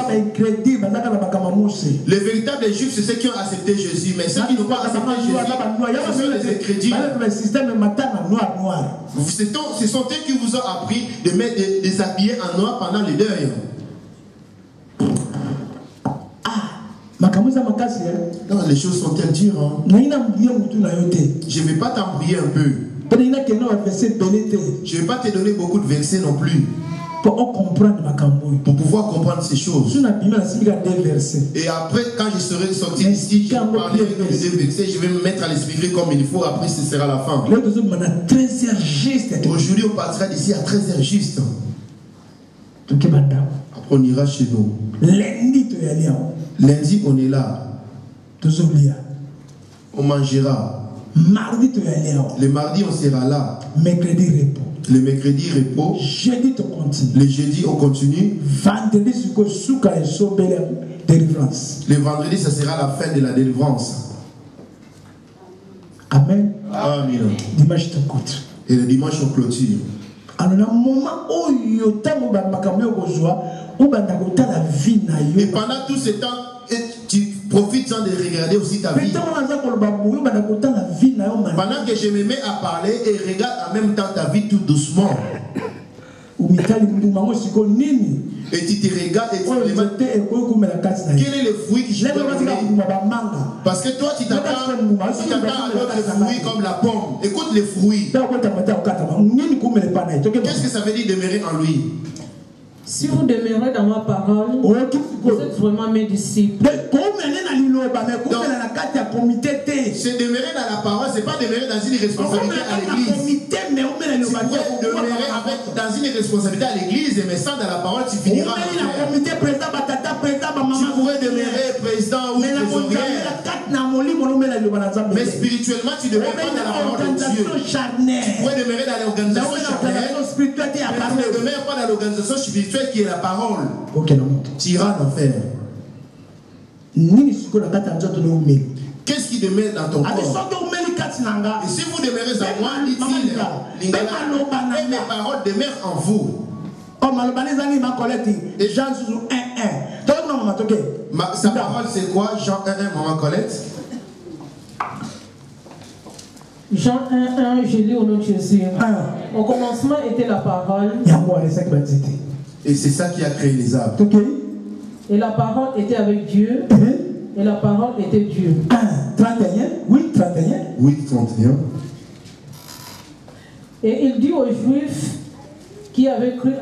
Les véritables Juifs, c'est ceux qui ont accepté Jésus. Mais ceux qui n'ont pas accepté Jésus, ce sont les incrédules. Ce sont eux qui vous ont appris de mettre des habillés en noir pendant les deuils. Non, les choses sont-elles dures, hein? Je ne vais pas t'embrouiller un peu. Je ne vais pas te donner beaucoup de versets non plus. Pour pouvoir comprendre ces choses. Et après, quand je serai sorti d'ici, je vais parler avec les deux versets, je vais me mettre à l'expliquer comme il faut. Après, ce sera la fin. Aujourd'hui, on partira d'ici à 13h juste. Après, on ira chez nous. Lundi, on est là. On mangera. Mardi, tu es là. Le mardi, on sera là. Mercredi, repos. Le mercredi, repos. Jeudi, tu continues. Le jeudi, on continue. Vendredi, délivrance. Le vendredi, ça sera la fin de la délivrance. Amen. Amen. Dimanche, tu écoutes. Et le dimanche, on clôture. Alors, dans le moment où il y a et pendant tout ce temps, tu profites sans de regarder aussi ta vie. Pendant que je me mets à parler et regarde en même temps ta vie tout doucement. Et tu te regardes et tu te demandes quel est le fruit que je peux donner. Parce que toi tu t'attends à d'autres fruits comme la pomme. Écoute les fruits. Qu'est-ce que ça veut dire demeurer en lui? Si vous demeurez dans ma parole, vous êtes vraiment mes disciples. C'est demeurer dans la parole, c'est pas demeurer dans une responsabilité à l'église. Tu pourrais demeurer dans une responsabilité à l'église, mais sans dans la parole, tu finiras en enfer. Tu pourrais demeurer président ou trésorier, mais spirituellement, tu ne demeures pas dans la parole de Dieu. Tu pourrais demeurer dans l'organisation charnelle, mais tu ne demeures pas dans l'organisation spirituelle qui est la parole. Tu iras en enfer. Qu'est-ce qui demeure dans ton corps? Et si vous demeurez en moi, dit-il, et mes paroles demeurent en vous. Et Jean 1:1. Sa parole c'est quoi? Jean 1:1, maman Colette. Jean 1:1, je lis au nom de Jésus. Au commencement était la parole. Et c'est ça qui a créé les arbres. Et la parole était avec Dieu. Et la parole était Dieu. 8:31. Et il dit aux Juifs qui avaient cru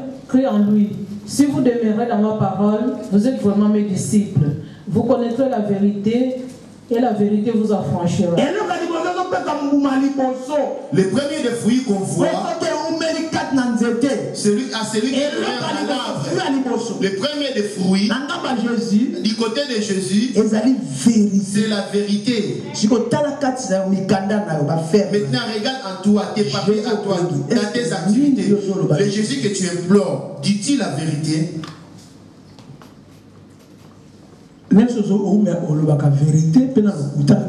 en lui, si vous demeurez dans ma parole, vous êtes vraiment mes disciples. Vous connaîtrez la vérité et la vérité vous affranchira. Le premier des fruits qu'on voit, celui qui demeure à l'arbre. Le premier des fruits, du côté de Jésus, c'est la vérité. Maintenant, regarde en toi, tes papiers à toi, dans tes activités. Le Jésus que tu implores, dit-il la vérité?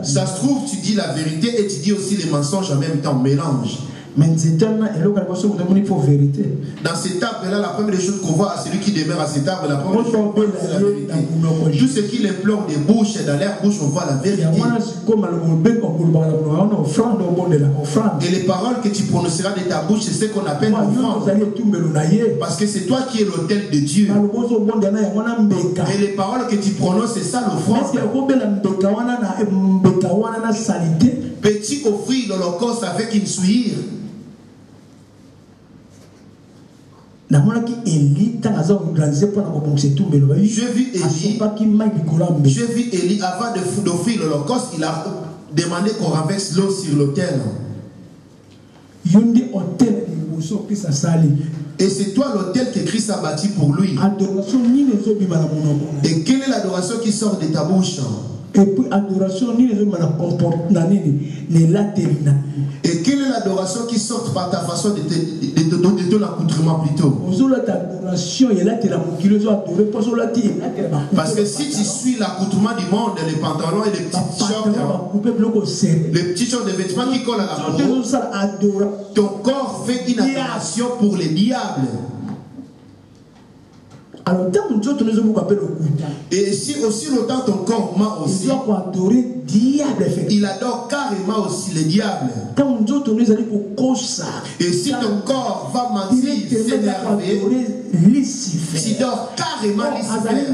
Ça se trouve, tu dis la vérité et tu dis aussi les mensonges en même temps, mélange. Dans cet arbre-là, la première chose qu'on voit à celui qui demeure à cet arbre, la première chose qu'on voit, c'est la vérité. Tout ce qu'il implore des bouches, dans leur bouche, on voit la vérité. Et les paroles que tu prononceras de ta bouche, c'est ce qu'on appelle l'offrande. Parce que c'est toi qui es l'autel de Dieu. Et les paroles que tu prononces, c'est ça l'offrande. Petit offrir l'holocauste avec une souillure. Je vu Élie avant d'offrir l'holocauste, il a demandé qu'on renverse l'eau sur l'autel. Et c'est toi l'autel que Christ a bâti pour lui. Et quelle est l'adoration qui sort de ta bouche? Et puis adoration ni les hommes et quelle est l'adoration qui sort par ta façon de ton accoutrement plutôt? Parce que si tu suis l'accoutrement du monde, les pantalons et les petits shorts, les petits shorts de vêtements qui collent à la peau, ton corps fait une adoration pour les diables. Alors, et si aussi longtemps ton corps ment aussi, il adore carrément aussi les diables. Et si ton corps va mentir, s'énerver, il dort carrément Lucifer,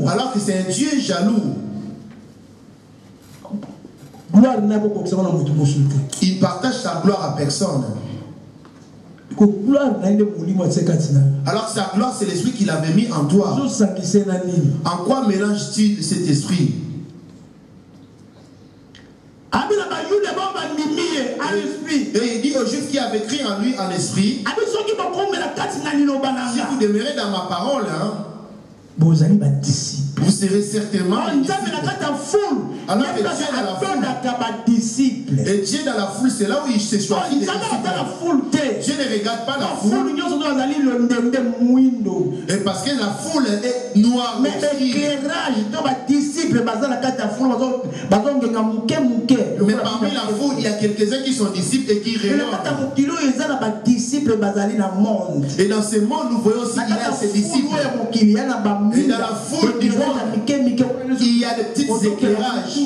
alors que c'est un Dieu jaloux. Il partage sa gloire à personne. Alors sa gloire, c'est l'esprit qu'il avait mis en toi. En quoi mélange-t-il cet esprit? Et il dit aux Juifs qui avaient cru en lui en esprit, si vous demeurez dans ma parole, hein, vous serez certainement alors que Dieu dans la foule, et Dieu dans la foule, c'est là où il se choisit des disciples. Dieu ne regarde pas la foule, et parce que la foule est noire. Mais parmi la foule, il y a quelques-uns qui sont disciples et qui rayonnent. Et dans ce monde, nous voyons aussi qu'il y a ces disciples. Et dans la foule du monde, il y a des petits éclairages.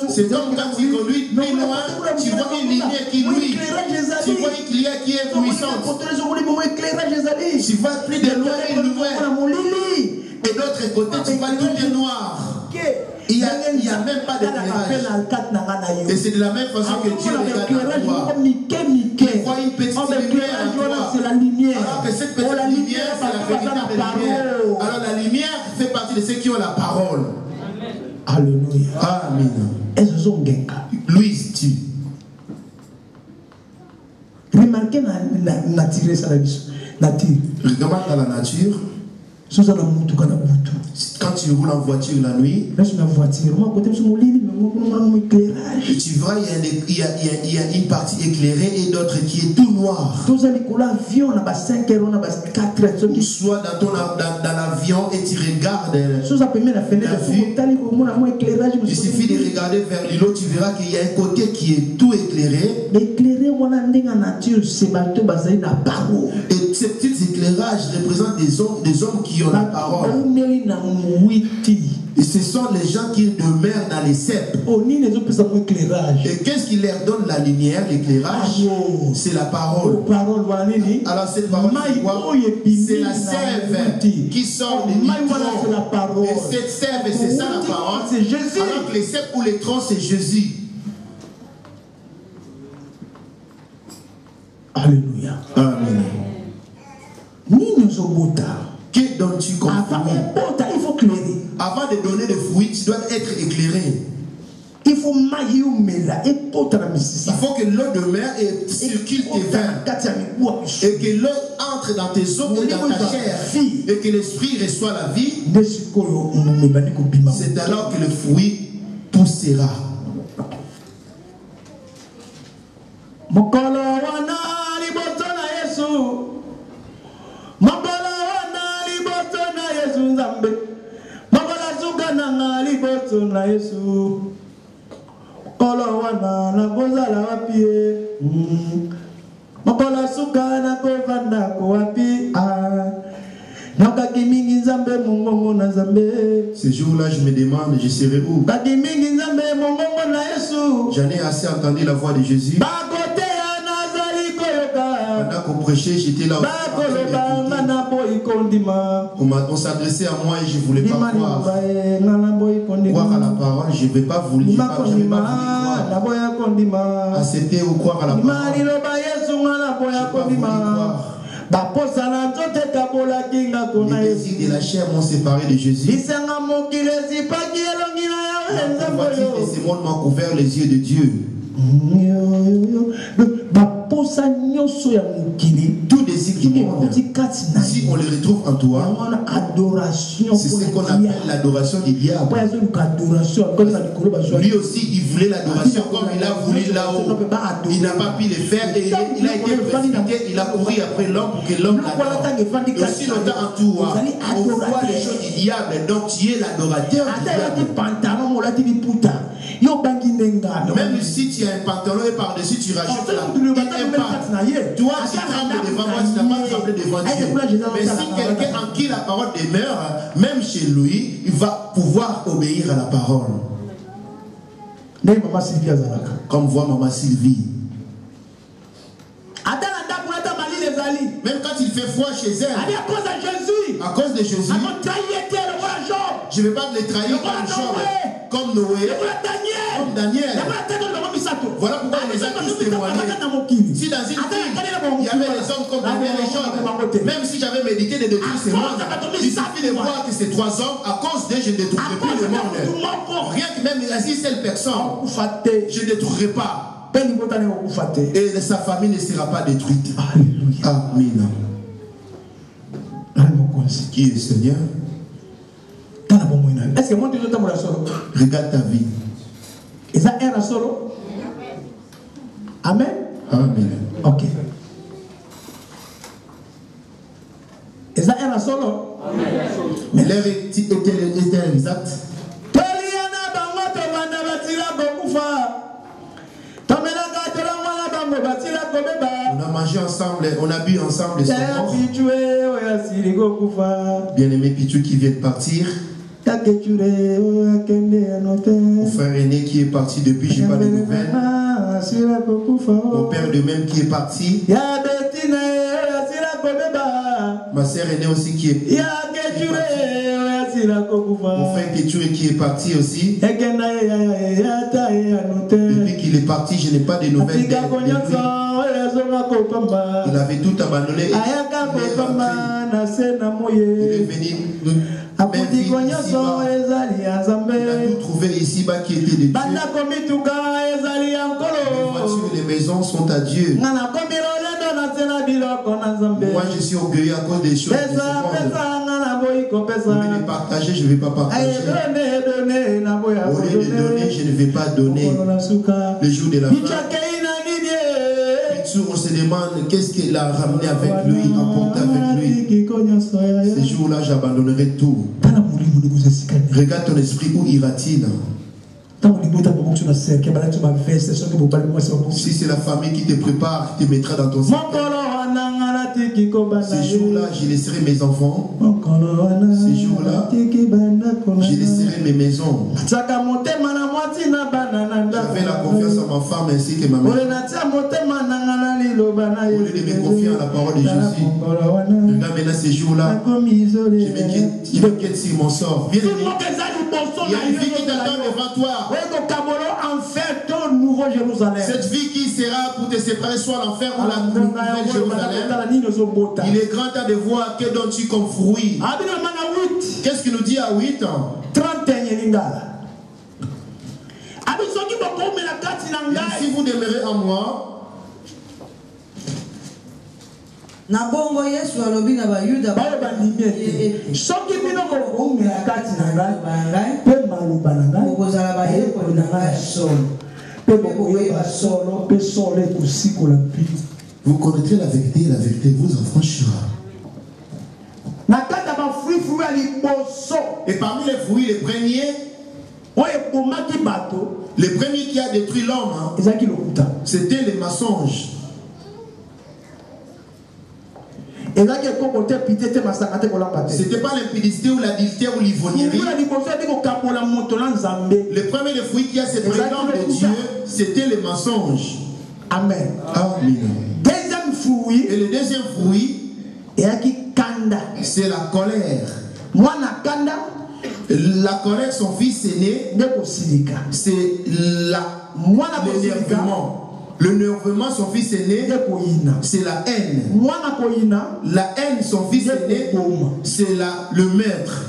C'est comme quand tu conduis plus loin, tu vois une lumière qui luit. Tu vois une lumière qui est puissante. Tu vois plus de loin une lumière. Et de l'autre côté, tu vois tout est noir. Il n'y a même pas d'éclairage. Et c'est de la même façon que Dieu regarde à toi. Il voit une petite lumière en toi. Alors que cette petite lumière, c'est la véritable lumière. Alors la lumière fait partie de ceux qui ont la parole. Alléluia. Amen. Louis, tu. Remarquez la nature, ça la nature. Regarde dans la nature. Quand tu roules en voiture la nuit, tu vois, il y a une partie éclairée et d'autres qui est tout noir. Soit dans l'avion et tu regardes la vue. Il suffit de regarder vers l'îlot, tu verras qu'il y a un côté qui est tout éclairé. Et ces petits éclairages représentent des hommes qui ont la parole. Et ce sont les gens qui demeurent dans les ceps. Et qu'est-ce qui leur donne la lumière, l'éclairage? C'est la parole. Alors cette parole, c'est la sève qui sort des nitrons. Et cette sève, c'est ça la parole. Alors que les ceps ou les troncs, c'est Jésus. Alléluia. Amen. Que donnes-tu comme fruit? Il faut clairer. Avant de donner des fruits, tu dois être éclairé. Il faut que l'eau de mer circule tes veines. Et que l'eau entre dans tes os et dans ta chair. Et que l'esprit reçoit la vie. C'est alors que le fruit poussera. Ce jour-là, je me demande, je serai où? J'en ai assez entendu la voix de Jésus. Pendant qu'on prêchait, j'étais là. On s'adressait à moi et je ne voulais pas croire. Croire à la parole, je n'avais pas voulu croire. Accepter ou croire à la parole. Je n'ai pas voulu croire. Les désirs de la chair m'ont séparé de Jésus. La convoitise de ce monde m'a couvert les yeux de Dieu. Tout désir qui monte, si on le retrouve en toi, c'est ce qu'on appelle l'adoration du diable. Lui aussi, il voulait l'adoration comme il a voulu là-haut. Il n'a pas pu le faire et il a été précipité. Il a couru après l'homme pour que l'homme l'adore. Et aussi longtemps en toi, on voit les choses du diable. Donc tu es l'adorateur du diable. Même si tu as un pantalon et par-dessus tu rajoutes la toi tu trembles devant moi, tu n'as pas tremblé devant Dieu. Mais si quelqu'un en qui la parole demeure, même chez lui, il va pouvoir obéir à la parole. Comme voit maman Sylvie. Même quand il fait froid chez elle, à cause de Jésus, je ne vais pas les trahir comme Job, comme Noé, comme Daniel. Voilà pourquoi on les a tous témoignés. Si dans une ville, il y avait des hommes comme Daniel et Job, même si j'avais médité de détruire ce monde, il suffit de voir que ces trois hommes, à cause d'eux, je ne détruirai plus le monde. Rien que même une seule personne, je ne détruirai pas. Et sa famille ne sera pas détruite. Alléluia. Amen. Qui est Seigneur? Est-ce que mon Dieu est mon solo? Regarde ta vie. Et ça est un solo? Amen? Amen. Ok. Et ça est un solo? Mais l'heure était exacte. On a mangé ensemble, on a bu ensemble. Bien-aimé Pichou qui vient de partir. Mon frère aîné qui est parti depuis, je n'ai pas de nouvelles. Mon père de même qui est parti. Ma sœur aînée aussi qui est partie. Mon frère Pichou qui est parti aussi. Depuis qu'il est parti, je n'ai pas de nouvelles d'elle. Il avait tout abandonné. Il est venu. Il a tout trouvé ici-bas qui était de Dieu. Les voitures, les maisons sont à Dieu. Moi je suis orgueilleux à cause des choses de ce monde. Au lieu de partager, je ne vais pas partager. Au lieu de donner, je ne vais pas donner. Le jour de la fin, on se demande qu'est-ce qu'il a ramené avec lui, apporté avec lui. Ce jour-là, j'abandonnerai tout. Regarde ton esprit, où ira-t-il? Si c'est la famille qui te prépare, qui te mettra dans ton cercle. Ces jours-là, je laisserai mes enfants. Ces jours-là, je laisserai mes maisons. J'avais la confiance en ma femme ainsi que ma mère. Au lieu de me confier en la parole de Jésus. Là, maintenant, ces jours-là, je m'inquiète sur mon sort. Bien aimé, il y a une vie qui t'attend devant toi. Cette vie qui sera pour te séparer, soit l'enfer ou la nouvelle Jérusalem. Il est grand temps de voir que donnes-tu comme fruit. Qu'est-ce qu'il nous dit à 8 ans? 31. Si vous demeurez en moi, na bongo Yesu alobi na bayuda soki bino kokomela kati na ngai pe maloba na ngai okozala bayekoli na ngai solo pe bokoyeba solo pe solo ekosikola mpili. Vous connaîtrez la vérité et la vérité vous affranchira. Et parmi les fruits, les premiers qui a détruit l'homme, c'était les mensonges. C'était pas l'impudicité ou l'adultère ou l'ivrognerie. Le premier des fruits qui a séparé l'homme de Dieu, c'était les mensonges. Amen. Amen. Deuxième fruit. Et le deuxième fruit, c'est la colère. La colère, son fils aîné, c'est l'énervement. L'énervement, son fils aîné, c'est la haine. La haine, son fils aîné, c'est le meurtre.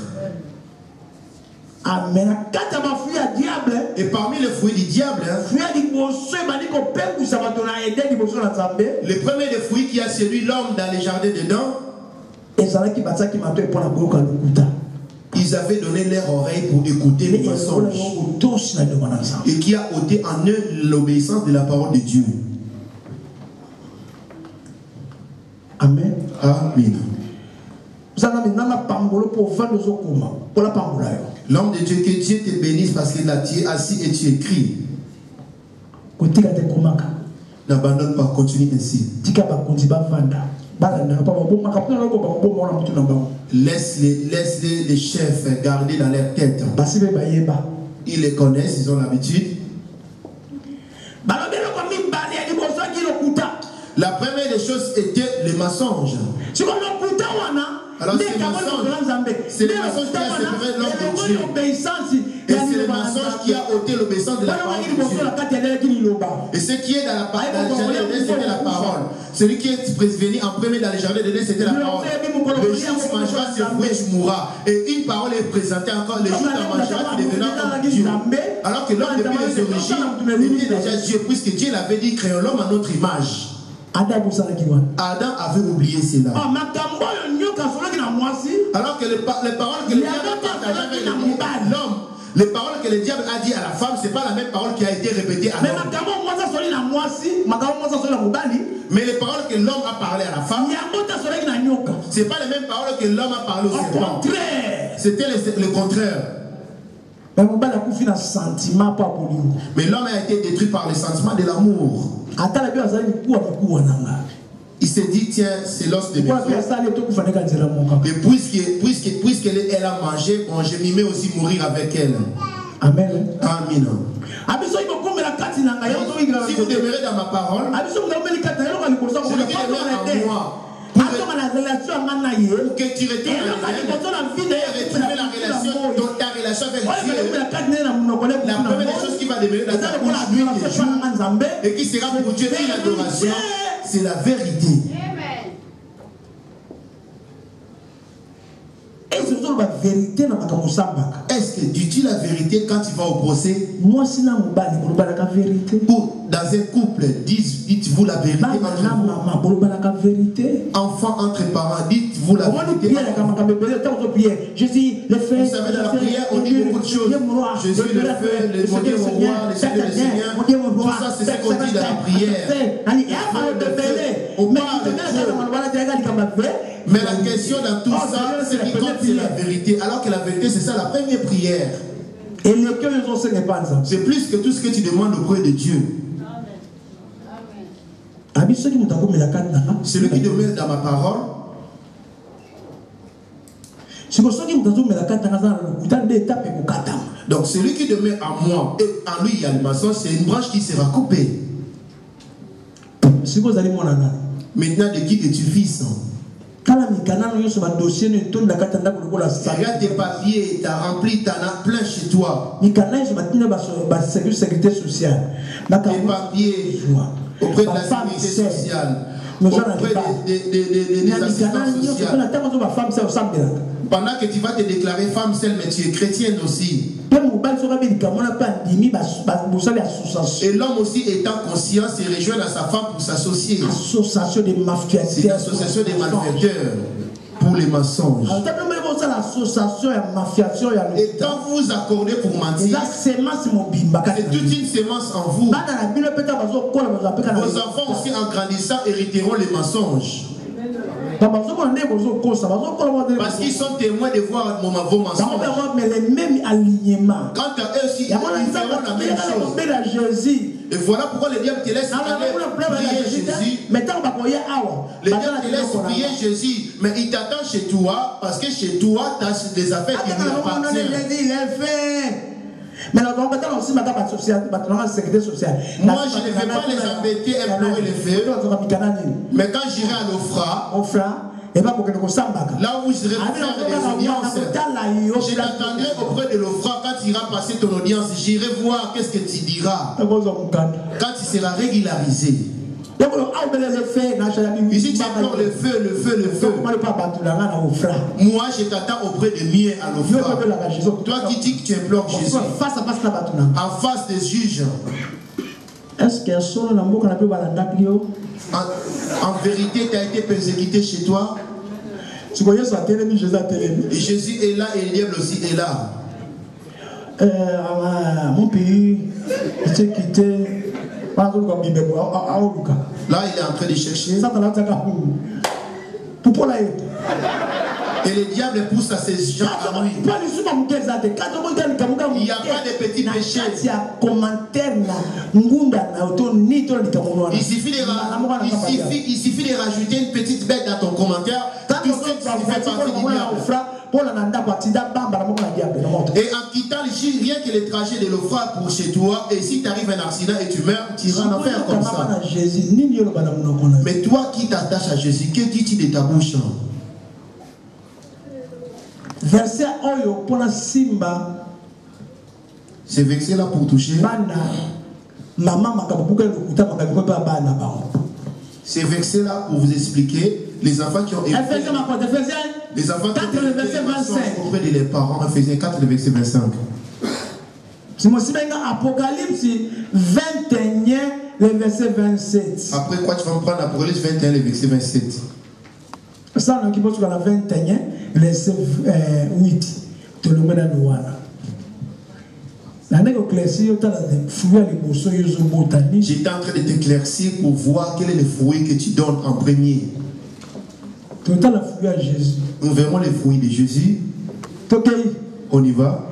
Et parmi les fruits du diable, le premier des fruits qui a séduit l'homme dans les jardins d'Éden, ils avaient donné leur oreille pour écouter les mensonges et qui a ôté en eux l'obéissance de la parole de Dieu. Amen. Amen. L'homme de Dieu, que Dieu te bénisse parce qu'il a dit assis et tu écris. N'abandonne pas, continue ainsi. Laisse les chefs garder dans leur tête. Ils les connaissent, ils ont l'habitude. La première des choses était les mensonges. Alors c'est les mensonges qui a séparé l'homme de Dieu. Et c'est les mensonges qui a ôté l'obéissance de la parole de Dieu. Et ce qui est dans le jardin d'Éden, c'était la parole. Celui qui est venu en premier dans le jardin d'Éden, c'était la parole. Le jour où tu mangeras ce fruit, tu mourras. Et une parole est présentée encore. Le jour où tu mangeras, tu deviendras comme Dieu. Alors que l'homme depuis les origines était déjà Dieu, puisque Dieu l'avait dit, créons l'homme à notre image. Adam avait oublié cela. Alors que les paroles que le diable a partagées avec l'homme, les paroles que le diable a dit à la femme, ce n'est pas la même parole qui a été répétée à l'homme. Mais les paroles que l'homme a parlé à la femme, ce n'est pas les mêmes paroles que l'homme a parlé au serpent. C'était le contraire. Mais l'homme a été détruit par les sentiments de l'amour. Il s'est dit, tiens, c'est l'os de mes os. Et puisqu'elle a mangé, bon, je m'y mets aussi mourir avec elle. Amen. Amen. Si vous demeurez dans ma parole, celui qui demeure en moi, pour que tu retournes retrouver la relation dans ta relation avec Dieu. La première des choses qui va demeurer dans ta bouche nuit et jour et qui sera pour Dieu une adoration, c'est la vérité. Est-ce que dis-tu la vérité quand tu vas au procès? Ou dans un couple, dites-vous la vérité entre vous. Enfants entre parents, dites-vous la vérité. Vous savez, dans la prière, on dit beaucoup de choses. Jésus le fait, le mon Dieu, mon roi, le Seigneur, le Seigneur. Tout ça, c'est ce qu'on dit dans la prière. On parle de tout. Mais la question dans tout ça, c'est qui compte, c'est la vérité. Alors que la vérité, c'est ça la première prière. C'est plus que tout ce que tu demandes auprès de Dieu. Celui qui demeure dans ma parole. Donc celui qui demeure en moi et en lui il y a le maçon, c'est une branche qui sera coupée. Maintenant, de qui es-tu fils? Regarde tes papiers, tu as rempli, tu en as plein chez toi. Tes papiers auprès de la sécurité sociale, auprès des assistants sociaux. Pendant que tu vas te déclarer femme seule, mais tu es chrétienne aussi. Et l'homme aussi étant conscient, se rejoint à sa femme pour s'associer. C'est l'association des malfaiteurs pour les mensonges. Et quand vous vous accordez pour mentir, c'est toute une sémence en vous. Vos enfants aussi en grandissant hériteront les mensonges. Parce qu'ils sont témoins de voir vos mensonges. Quant à eux aussi, ils feront la même chose. Et voilà pourquoi le diable te laisse aller prier Jésus. Le diable te laisse prier Jésus, mais il t'attend chez toi, parce que chez toi, tu as des affaires qui lui appartiennent. Mais moi, je ne vais pas les embêter, implorer les feux. Mais quand j'irai à l'Ofra, là où je serai pour faire des audiences, je l'attendrai auprès de l'Ofra. Quand tu iras passer ton audience, j'irai voir qu'est-ce que tu diras. Quand tu seras régularisé. Ici tu implores le feu, le feu, le feu. Moi je t'attends auprès de mieux à l'Ofra. Toi qui dis que tu implores Jésus en face des juges. Est-ce qu'il y a en vérité tu as été persécuté chez toi? Et Jésus est là et le diable aussi est là. Mon pays, j'ai quitté. Là, il est en train de chercher. Et le diable pousse à ces gens à lui. Il n'y a pas de petits péchés. Il suffit de rajouter une petite bête dans ton commentaire. Tout ce qui fait partie du diable. Et en quittant rien que le trajet de l'Ofra pour chez toi, et si tu arrives à un accident et tu meurs, tu iras en enfer comme ça. Mais toi qui t'attaches à Jésus, que dis-tu de ta bouche? Verset Oyo pour la Simba. Ce verset là pour toucher. Ces versets là pour vous expliquer les enfants qui ont été les enfants qui ont été auprès de leurs parents. Ephésiens 4, le verset 25. Apocalypse 21 le verset 27. Après quoi, tu vas me prendre Apocalypse 21, le verset 27. Ça, on a 21, verset 8. Tout le monde a nous. J'étais en train de t'éclaircir pour voir quel est le fruit que tu donnes en premier. Nous verrons les fruits de Jésus. On y va.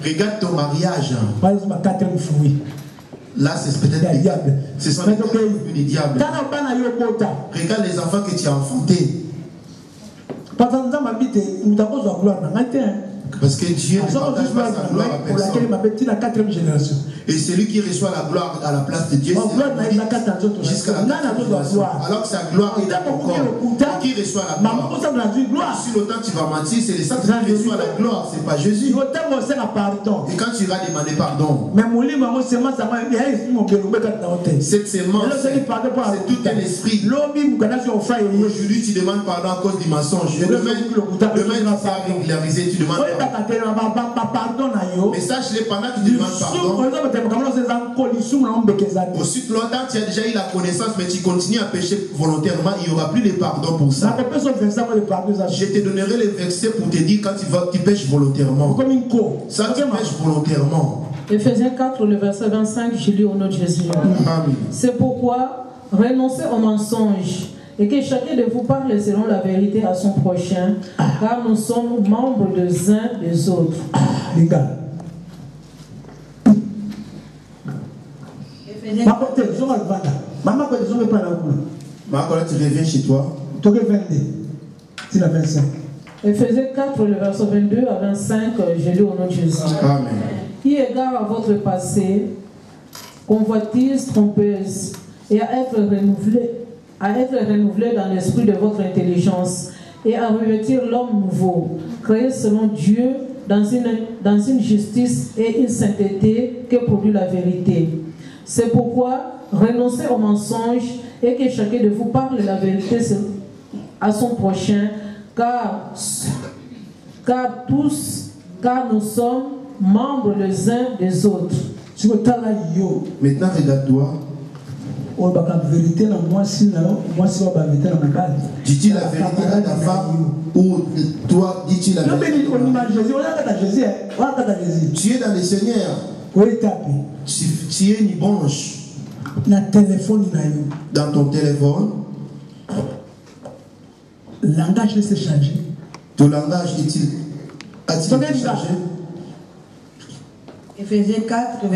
Regarde ton mariage. Là, c'est peut-être le diable. Ce sont les fruits du diable. Regarde les enfants que tu as enfantés. Parce que Dieu ne partage pas sa gloire à personne. Et celui qui reçoit la gloire à la place de Dieu, c'est jusqu'à la génération. Alors que sa gloire est dans ton corps. Qui reçoit la gloire? Si longtemps tu vas mentir, c'est le Saint qui reçoit la gloire, c'est pas Jésus. Et quand tu vas demander pardon, cette sémence, c'est tout un esprit. Aujourd'hui tu demandes pardon à cause du mensonge. Et demain tu vas régulariser, tu demandes pardon. Mais sache-le, pendant que tu demandes pardon, aussi longtemps tu as déjà eu la connaissance, mais tu continues à pécher volontairement, il n'y aura plus de pardon pour ça. Je te donnerai les versets pour te dire quand tu pêches volontairement. Ça, tu pêches volontairement. Éphésiens 4, le verset 25, je lis au nom de Jésus. C'est pourquoi renoncez au mensonge et que chacun de vous parle selon la vérité à son prochain, car nous sommes membres des uns des autres. Les gars. Maman, quand ils ont pas la couleur. Maman, quand tu reviens chez toi. Tu as 22. C'est la 25. Éphésiens 4, le verset 22 à 25, je lis au nom de Jésus. Amen. Qui égare à votre passé, convoitise trompeuse, et à être renouvelé dans l'esprit de votre intelligence, et à revêtir l'homme nouveau, créé selon Dieu dans une justice et une sainteté que produit la vérité. C'est pourquoi renoncez au mensonge et que chacun de vous parle la vérité à son prochain, car nous sommes membres les uns des autres. Maintenant, regarde-toi. Dis-tu la vérité à ta femme ou toi dis-tu la vérité? Tu es dans le Seigneur. Tu es une branche. Dans ton téléphone. Langage laisse changer. Ton langage a-t-il changé? Éphésiens 4, 20.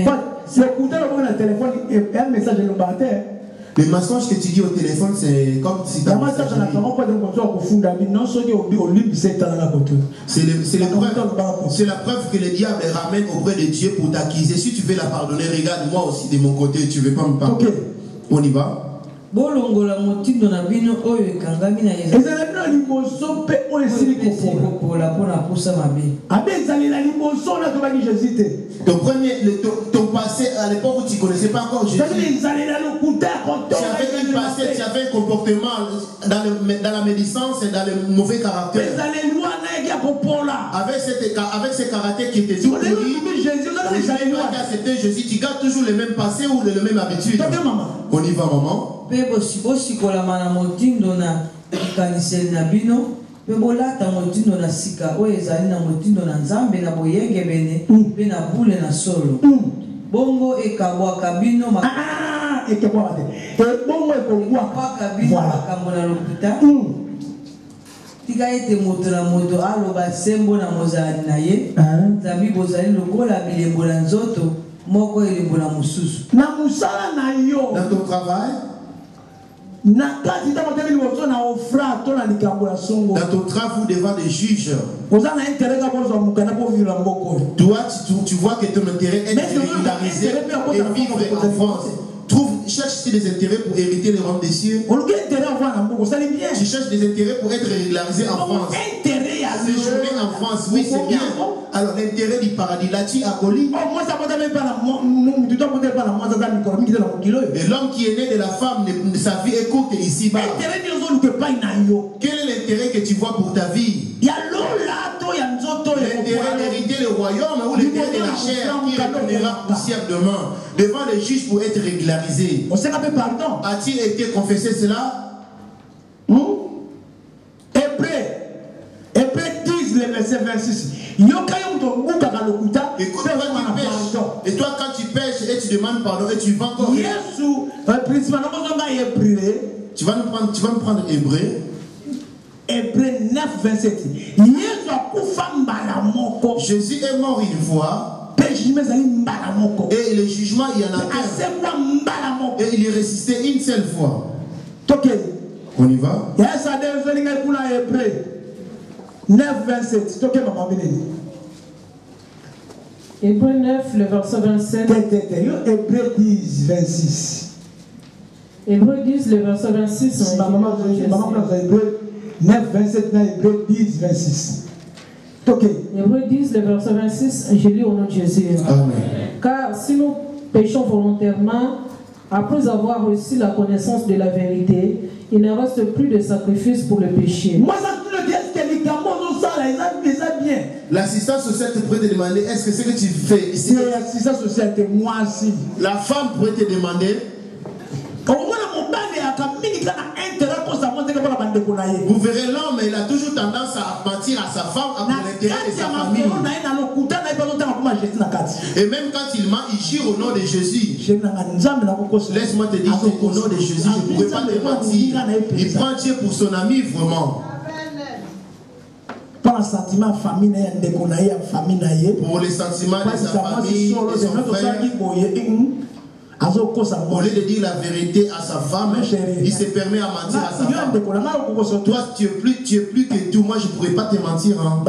Le mensonge que tu dis au téléphone, c'est comme si tu c'est la preuve que le diable ramène auprès de Dieu pour t'accuser. Si tu veux la pardonner, regarde, moi aussi de mon côté, tu ne veux pas me pardonner. On y va. Bolongola motindo na bino oyo ekangami na ezalina liboso pe oyo esili kopola pona posa mabe abezalina liboso na tobaki Jésus te. Ton passé à l'époque où tu ne connaissais pas encore Jésus. Tu avais un comportement dans la médisance et dans le mauvais caractère. Avec ce caractère qui était tout pourri, c'était Jésus. Tu gardes toujours le même passé ou les mêmes habitudes. On y va, maman. Bolata motindo na sika o ezali na motindo na nzambe na boyenge bene pe na bule na solo bongo ekabwa kabino ekabwa te bongo ekobwa kabino makambo na lokuta tika ete moto na moto aloba sembo na mozali na ye nzambi bozali lokola bilembo na nzoto moko elembo na mosusu na musala na yo dans ton travail. Dans ton travail devant des juges, toi tu vois que ton intérêt est de régulariser et vivre en France. Cherche des intérêts pour hériter le royaume des cieux. Tu cherches des intérêts pour être régularisé en France. Séjourner en France, oui, c'est bien. Alors l'intérêt du paradis, là tu as collé. Et l'homme qui est né de la femme, sa vie est courte ici-bas. Quel est l'intérêt que tu vois pour ta vie? L'intérêt d'hériter le royaume royaume où les biens de la chair qui retournera poussière demain devant les juges pour être régularisé. A-t-il été confessé cela? Hébreux 10, le verset 26. Écoute, et toi quand tu pêches et tu demandes pardon et tu vas encore. Tu vas me prendre Hébreux. Hébreux 9, 27. Jésus est mort une fois. Et le jugement, il y en a qu'un. Et il est ressuscité une seule fois. On y va? 9, 27. Hébreux 9, le verset 27. Hébreux 10, 26. Hébreux 10, le verset 26. Hébreux 9, 27, Hébreux 10, 26. Hébreux 10, le verset 26, je lis au nom de Jésus. Amen. Car si nous péchons volontairement, après avoir reçu la connaissance de la vérité, il ne reste plus de sacrifice pour le péché. L'assistance sociale te pourrait te demander, est-ce que ce que tu fais ici? L'assistance sociale, c'est moi aussi. La femme pourrait te demander. Vous verrez l'homme, il a toujours tendance à mentir à sa femme pour l'intérêt de sa famille. Et même quand il ment, il jure au nom de Jésus. Laisse-moi te dire qu'au nom de Jésus, je ne pourrais pas te mentir. Il prend Dieu pour son ami vraiment. Pour le sentiment famille, pour les sentiments de sa famille, de son frère. Au lieu de dire la vérité à sa femme, il se permet à mentir à sa femme. Toi, tu es plus que tout. Moi, je ne pourrais pas te mentir. Hein.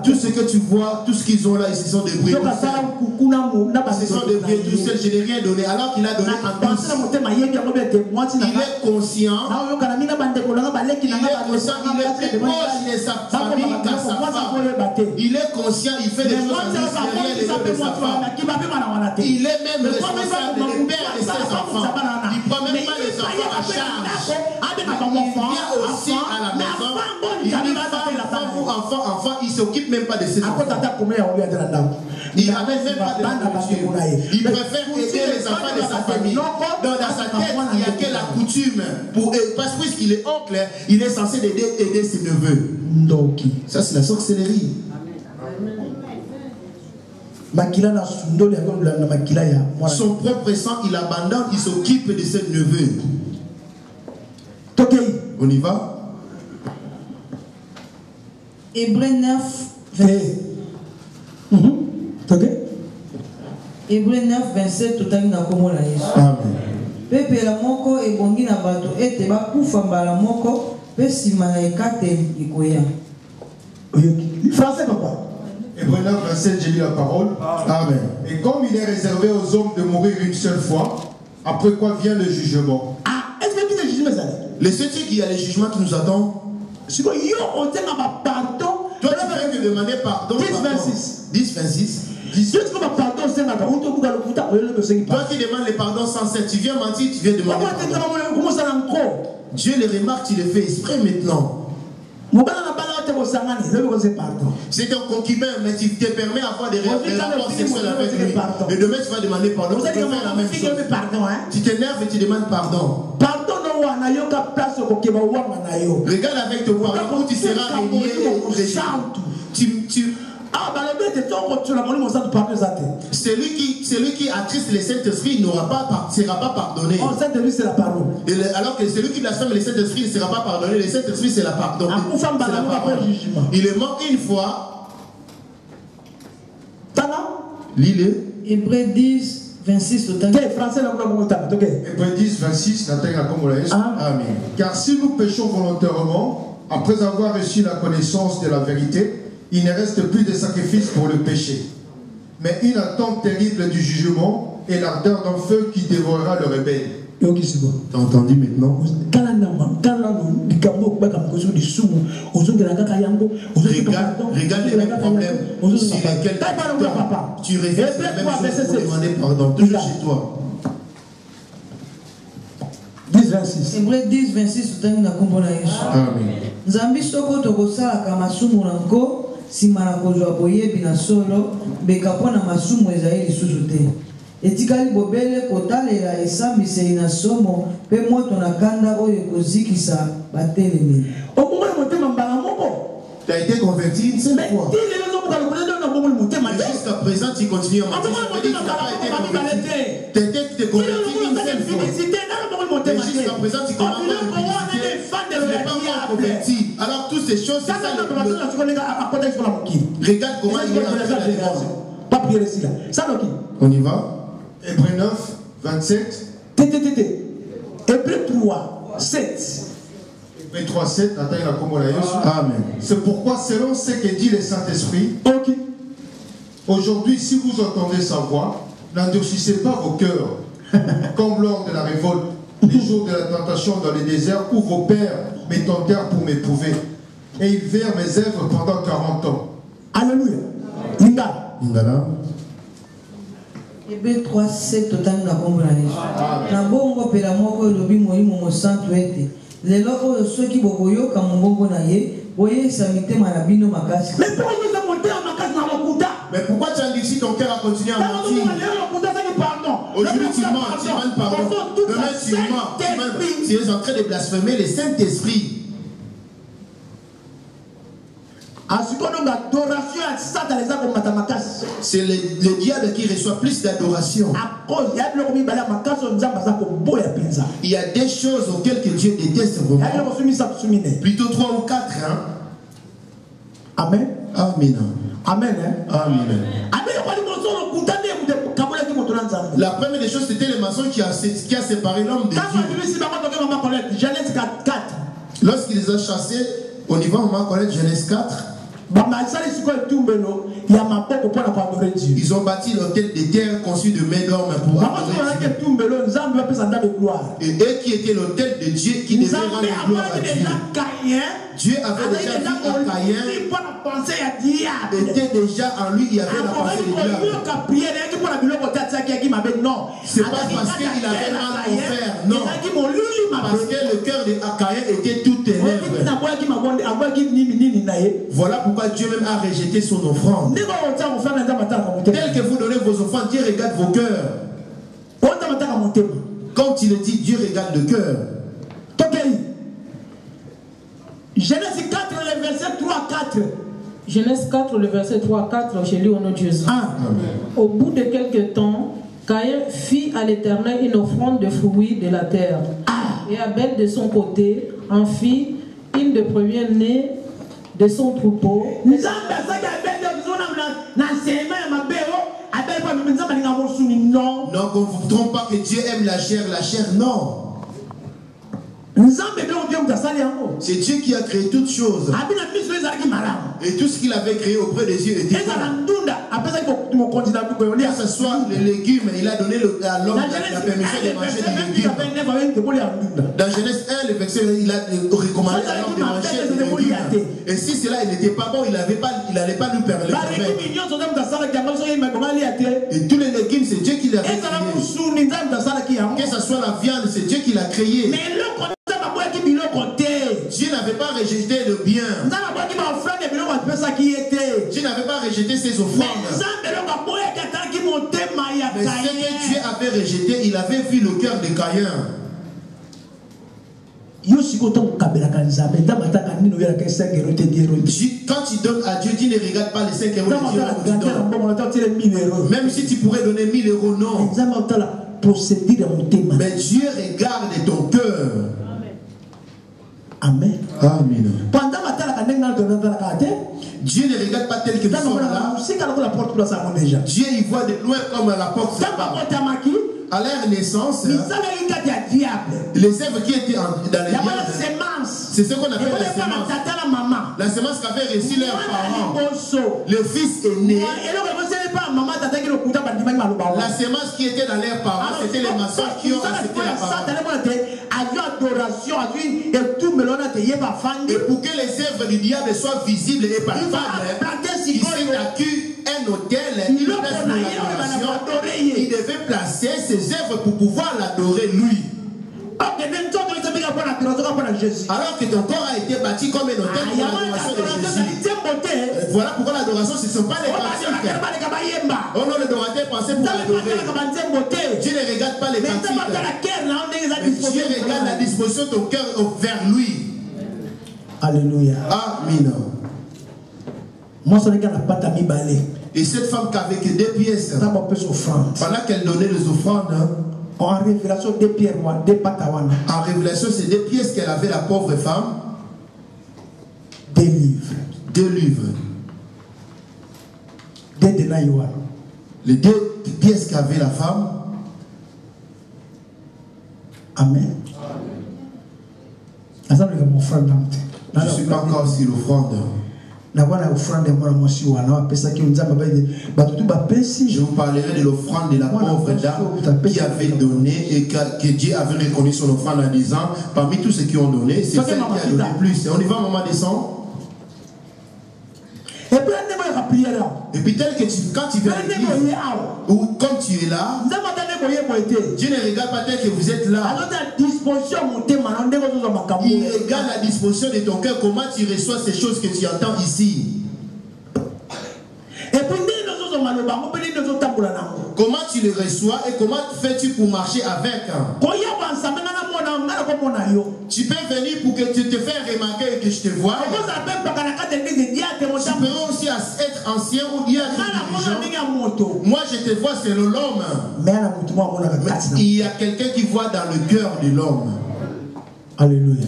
Tout ce que tu vois, tout ce qu'ils ont là, ils se sont débrouillés. Ils se sont débrouillés tout seuls. Je n'ai rien donné. Alors qu'il a donné en plus. Il est conscient. Il est plus proche de sa famille qu'à sa femme. Il est conscient. Il fait des choses en extérieur de sa femme. Il est même responsable des pères de ses enfants. Il ne prend même pas les enfants à charge. Il vient aussi à la maison. Il dit femme ou enfant, il ne s'occupe même pas de ses enfants. Il n'amène même pas de nourriture. Il préfère aider les enfants de sa famille. Donc dans sa tête, il n'y a que la coutume. Parce que puisqu'il est oncle, il est censé aider ses neveux. Ça, c'est la sorcellerie. Son propre sang, il abandonne, il s'occupe de ses neveux. On y va? Hébreux 9, Hébreux 9, 27, tout à l'heure. Amen. Pepe la moko e bongi na bato ete ba kufa mbala moko pe sima na ekate ikoya. Français papa. Hébreux 9, 27, j'ai lu la parole. Amen. Et comme il est réservé aux hommes de mourir une seule fois, après quoi vient le jugement. Ah, est-ce que le jugement ça? Le seul truc, il y a le jugement qui nous attend. C'est quoi? Yo, on tient à pardon. Toi, tu fais que demander pardon. 10, 26. 10, 26. Toi qui demandes le pardon sans cesse, tu viens mentir, tu viens demander pardon. Dieu le remarque, tu le fais exprès maintenant. C'est ton concubin, mais tu te permets d'avoir des rapports sexuels avec lui. Et demain, tu vas demander pardon. Tu peux faire la même chose. Tu t'énerves et tu demandes pardon. Regarde avec ton pardon où tu seras régné. Celui qui attriste le Saint-Esprit ne sera pas pardonné. Alors que celui qui blasphème le Saint-Esprit ne sera pas pardonné. Le Saint-Esprit, c'est la pardon. Il est mort une fois. Lis-le. Hébreux 10, 26, Hébreux 10, 26, Amen. Car si nous péchons volontairement, après avoir reçu la connaissance de la vérité, il ne reste plus de sacrifice pour le péché, mais une attente terrible du jugement et l'ardeur d'un feu qui dévorera le rebelle. T'as entendu maintenant? Regarde les mêmes problèmes sur lesquels tu réfléchis la même chose pour demander pardon. Toujours chez toi. 10, 26. Hébreux 10, 26, Amen. Nzambi soko tokosala kamasumu nango nsima na kozwa boyebi na solo mbeka mpo na masumu ezali lisusu te etikali bobele kotalela esambiseli na somo mpe moto na kanda oyo ekozikisa batelemeli. Tu as été converti une seule fois. Jusqu'à présent, tu continues à mentir. Tu n'as pas été converti. Tu t'es converti une seule fois. Mais jusqu'à présent, tu commences à te féliciter. Tu n'es pas encore converti. Alors, toutes ces choses, c'est ça. Regarde comment il est en train de. On y va. Hébreux 9, 27. Hébreux 3, 7. Hébreux 3, 7. Amen. C'est pourquoi, selon ce que dit le Saint-Esprit, aujourd'hui, si vous entendez sa voix, n'endurcissez pas vos cœurs, comme lors de la révolte, les jours de la tentation dans le désert, où vos pères me tentèrent pour m'éprouver. Et ils virent mes œuvres pendant 40 ans. Alléluia. Lingala. Hébreux 3, 7 totali na kombo na Yesu. Na bongo pela moko elobi molimo mosantu ete lelo oyo soki bokoyoka mongongo na ye boyesa mitema na bino makasi. Mais pourquoi tu as dit ton cœur a continué à mentir? Aujourd'hui tu mens, tu demandes pardon. Demain tu mens, tu es en train de blasphémer le Saint-Esprit. C'est le diable qui reçoit plus d'adoration. Il y a des choses auxquelles que Dieu déteste vraiment. Plutôt 3 ou 4. Hein? Amen. Amen. Amen. Amen. La première des choses, c'était le mensonge qui a séparé l'homme de Dieu. Lorsqu'il les a chassés, on y va, on va connaître Genèse 4. Ils ont bâti l'autel de terre conçu de main d'homme pour adorer Dieu. Et eux qui étaient l'autel de Dieu qui devait rendre gloire à Dieu. Dieu avait déjà dit à Caïn, était déjà en lui, il y avait la pensée de diable. C'est pas parce qu'il avait mal au faire, non. Parce que le cœur de Caïn était tout ténèbres. Voilà pourquoi Dieu même a rejeté son offrande. Tel que vous donnez vos offrandes, Dieu regarde vos cœurs. Quand il est dit, Dieu regarde le cœur. Genèse 4, le verset 3 à 4. Genèse 4, le verset 3 à 4, j'ai lu au nom de Jésus. Au bout de quelques temps, Caïn fit à l'Éternel une offrande de fruits de la terre. Et Abel, de son côté, en fit une de premiers-nés de son troupeau. Non, qu'on ne vous trompe pas que Dieu aime la chair non. C'est Dieu qui a créé toutes choses. Et tout ce qu'il avait créé auprès des yeux était bon. Que ce soit les légumes, il a donné à l'homme la permission de manger des légumes. Dans Genèse 1, le verset, il a recommandé à l'homme de manger des légumes. Et si cela n'était pas bon, il n'allait pas nous permettre. Et tous les légumes, c'est Dieu qui les a créés. Que ce soit la viande, c'est Dieu qui l'a créé. Dieu n'avait pas rejeté le bien. Dieu n'avait pas rejeté ses offrandes. Mais ce que Dieu avait rejeté, il avait vu le cœur de Caïn. Quand tu donnes à Dieu, Dieu ne regarde pas les 5 euros de Dieu. Même si tu pourrais donner 1000 euros, non. Mais Dieu regarde ton cœur. Amen. Amen. Dieu ne regarde pas tel que nous sommes là. Dieu il voit de loin comme la porte. À leur naissance, les œuvres qui étaient dans les diables, c'est ce qu'on appelle la sémence. La sémence qu'avaient reçu leurs parents. Le fils est né. La sémence qui était dans leurs parents, c'était les maçons qui ont accepté la parole. Et pour que les œuvres du diable soient visibles et palpables, il s'est acquis un autel, une place de l'adoration. Il devait placer ses œuvres pour pouvoir l'adorer lui. Alors que ton corps a été bâti comme un autel pour l'adoration de Jésus. Voilà pourquoi l'adoration, ce ne sont pas les cantiques. Oh non, l'adorateur pensait pour adorer. Dieu ne regarde pas les cantiques. Mais Dieu regarde la disposition de ton cœur vers lui. Alléluia. Amen. Et cette femme qui avait que 2 pièces, pendant qu'elle donnait les offrandes, en révélation, 2 pierres, 2 patawana. En révélation, c'est 2 pièces qu'elle avait, la pauvre femme. 2 livres. 2 livres. 2 denaïwa. Les 2 pièces qu'avait la femme. Amen. Je ne suis pas encore sur l'offrande. Je vous parlerai de l'offrande de la pauvre dame qui avait donné et que Dieu avait reconnu son offrande en disant, parmi tous ceux qui ont donné, c'est celle qui a donné plus. On y va, maman descend. Et puis tel que quand tu viens à l'église, ou quand tu es là, Dieu ne regarde pas tel que vous êtes là. Il regarde la disposition de ton cœur, comment tu reçois ces choses que tu entends ici. Comment tu les reçois et comment fais-tu pour marcher avec? Tu peux venir pour que tu te fasses remarquer et que je te vois. Tu peux aussi être ancien ou dire moi je te vois selon l'homme. Il y a quelqu'un qui voit dans le cœur de l'homme. Alléluia.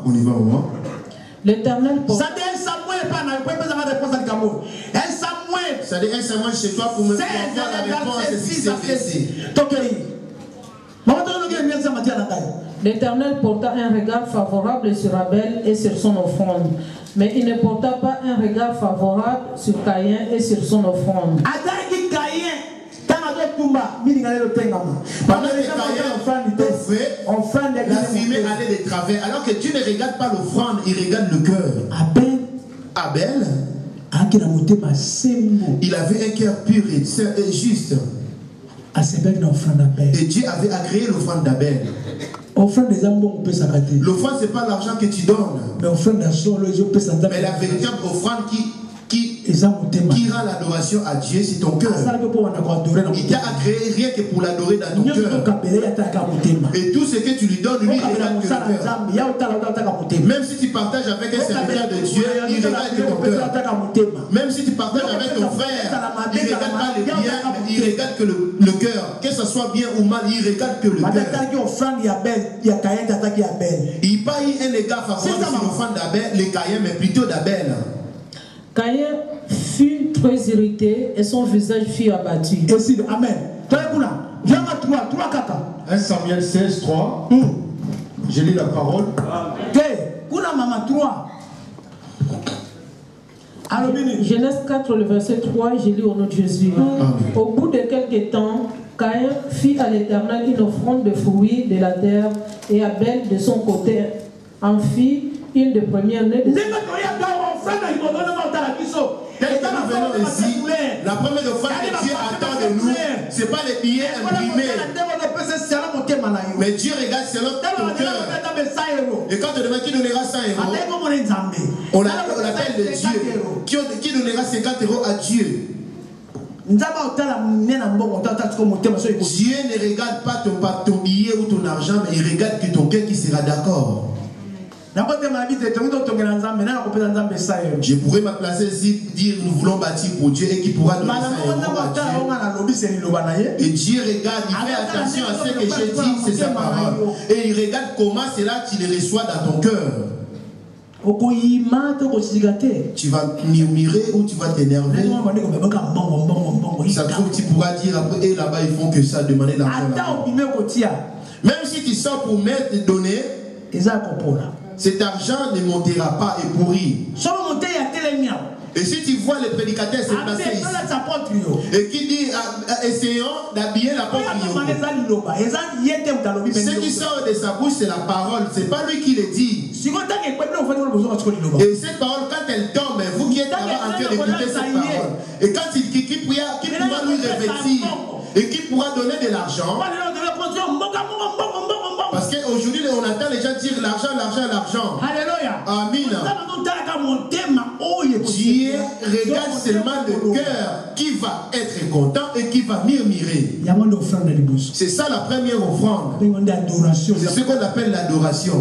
On y va, maman. L'Éternel pour... Ça dit un Samuel chez toi pour me faire la réponse de ce qui s'est passé. L'Éternel porta un regard favorable sur Abel et sur son offrande, mais il ne porta pas un regard favorable sur Caïn et sur son offrande. Pendant que Caïn la fumée allait de travers, alors que Dieu ne regarde pas l'offrande, il regarde le cœur. Abel, il avait un cœur pur et juste. Et Dieu avait agréé l'offrande d'Abel. L'offrande, ce n'est pas l'argent que tu donnes, mais la véritable offrande qui rend l'adoration à Dieu, c'est ton cœur. Il t'a agréé rien que pour l'adorer dans ton cœur. Et tout ce que tu lui donnes, lui, il regarde que le cœur. Même si tu partages avec un serviteur de Dieu, il regarde que ton cœur. Même si tu partages avec ton frère, il ne regarde pas le bien, mais il regarde que le cœur. Que ce soit bien ou mal, il regarde que le cœur. Il pas eu un égard favorable sur l'offrande d'Abel, les Caïn, mais plutôt d'Abel. Caïn fut très irrité et son visage fut abattu. Amen. 1 Samuel 16, 3. Je lis la parole. Genèse 4, le verset 3, je lis au nom de Jésus. Au bout de quelques temps, Caïn fit à l'Éternel une offrande de fruits de la terre et Abel de son côté en fit une des premières nées de ici, la première offrande que Dieu attend de nous, ce n'est pas les billets imprimés. Mais Dieu regarde selon ton cœur. Et quand on demande qui donnera 100 €, on l'appelle de Dieu. Qui donnera 50 € à Dieu? Dieu ne regarde pas ton billet ou ton argent, mais il regarde que ton cœur qui sera d'accord. Je pourrais me placer ici, dire nous voulons bâtir pour Dieu et qui pourra donner 100 € à Dieu. Et Dieu regarde, il fait attention à ce que j'ai dit, c'est sa parole. Et il regarde comment c'est là tu les reçois dans ton cœur. Tu vas murmurer ou tu vas t'énerver. Ça se trouve, tu pourras dire après, et là-bas ils font que ça, demander l'argent. Même si tu sors pour mettre et donner, cet argent ne montera pas et pourrit. Et si tu vois le prédicateur se placer ici et qui dit essayons d'habiller la pauvre, ce qui sort de sa bouche c'est la parole, c'est pas lui qui le dit. Et cette parole quand elle tombe, vous qui êtes là-bas en train d'écouter cette parole, et quand qui pourra lui revêtir et qui pourra donner de l'argent, parce qu'aujourd'hui on a entend les gens dire l'argent, l'argent, l'argent. Alléluia. Amen. Dieu regarde seulement le cœur qui va être content et qui va murmurer. C'est ça la première offrande. C'est ce qu'on appelle l'adoration.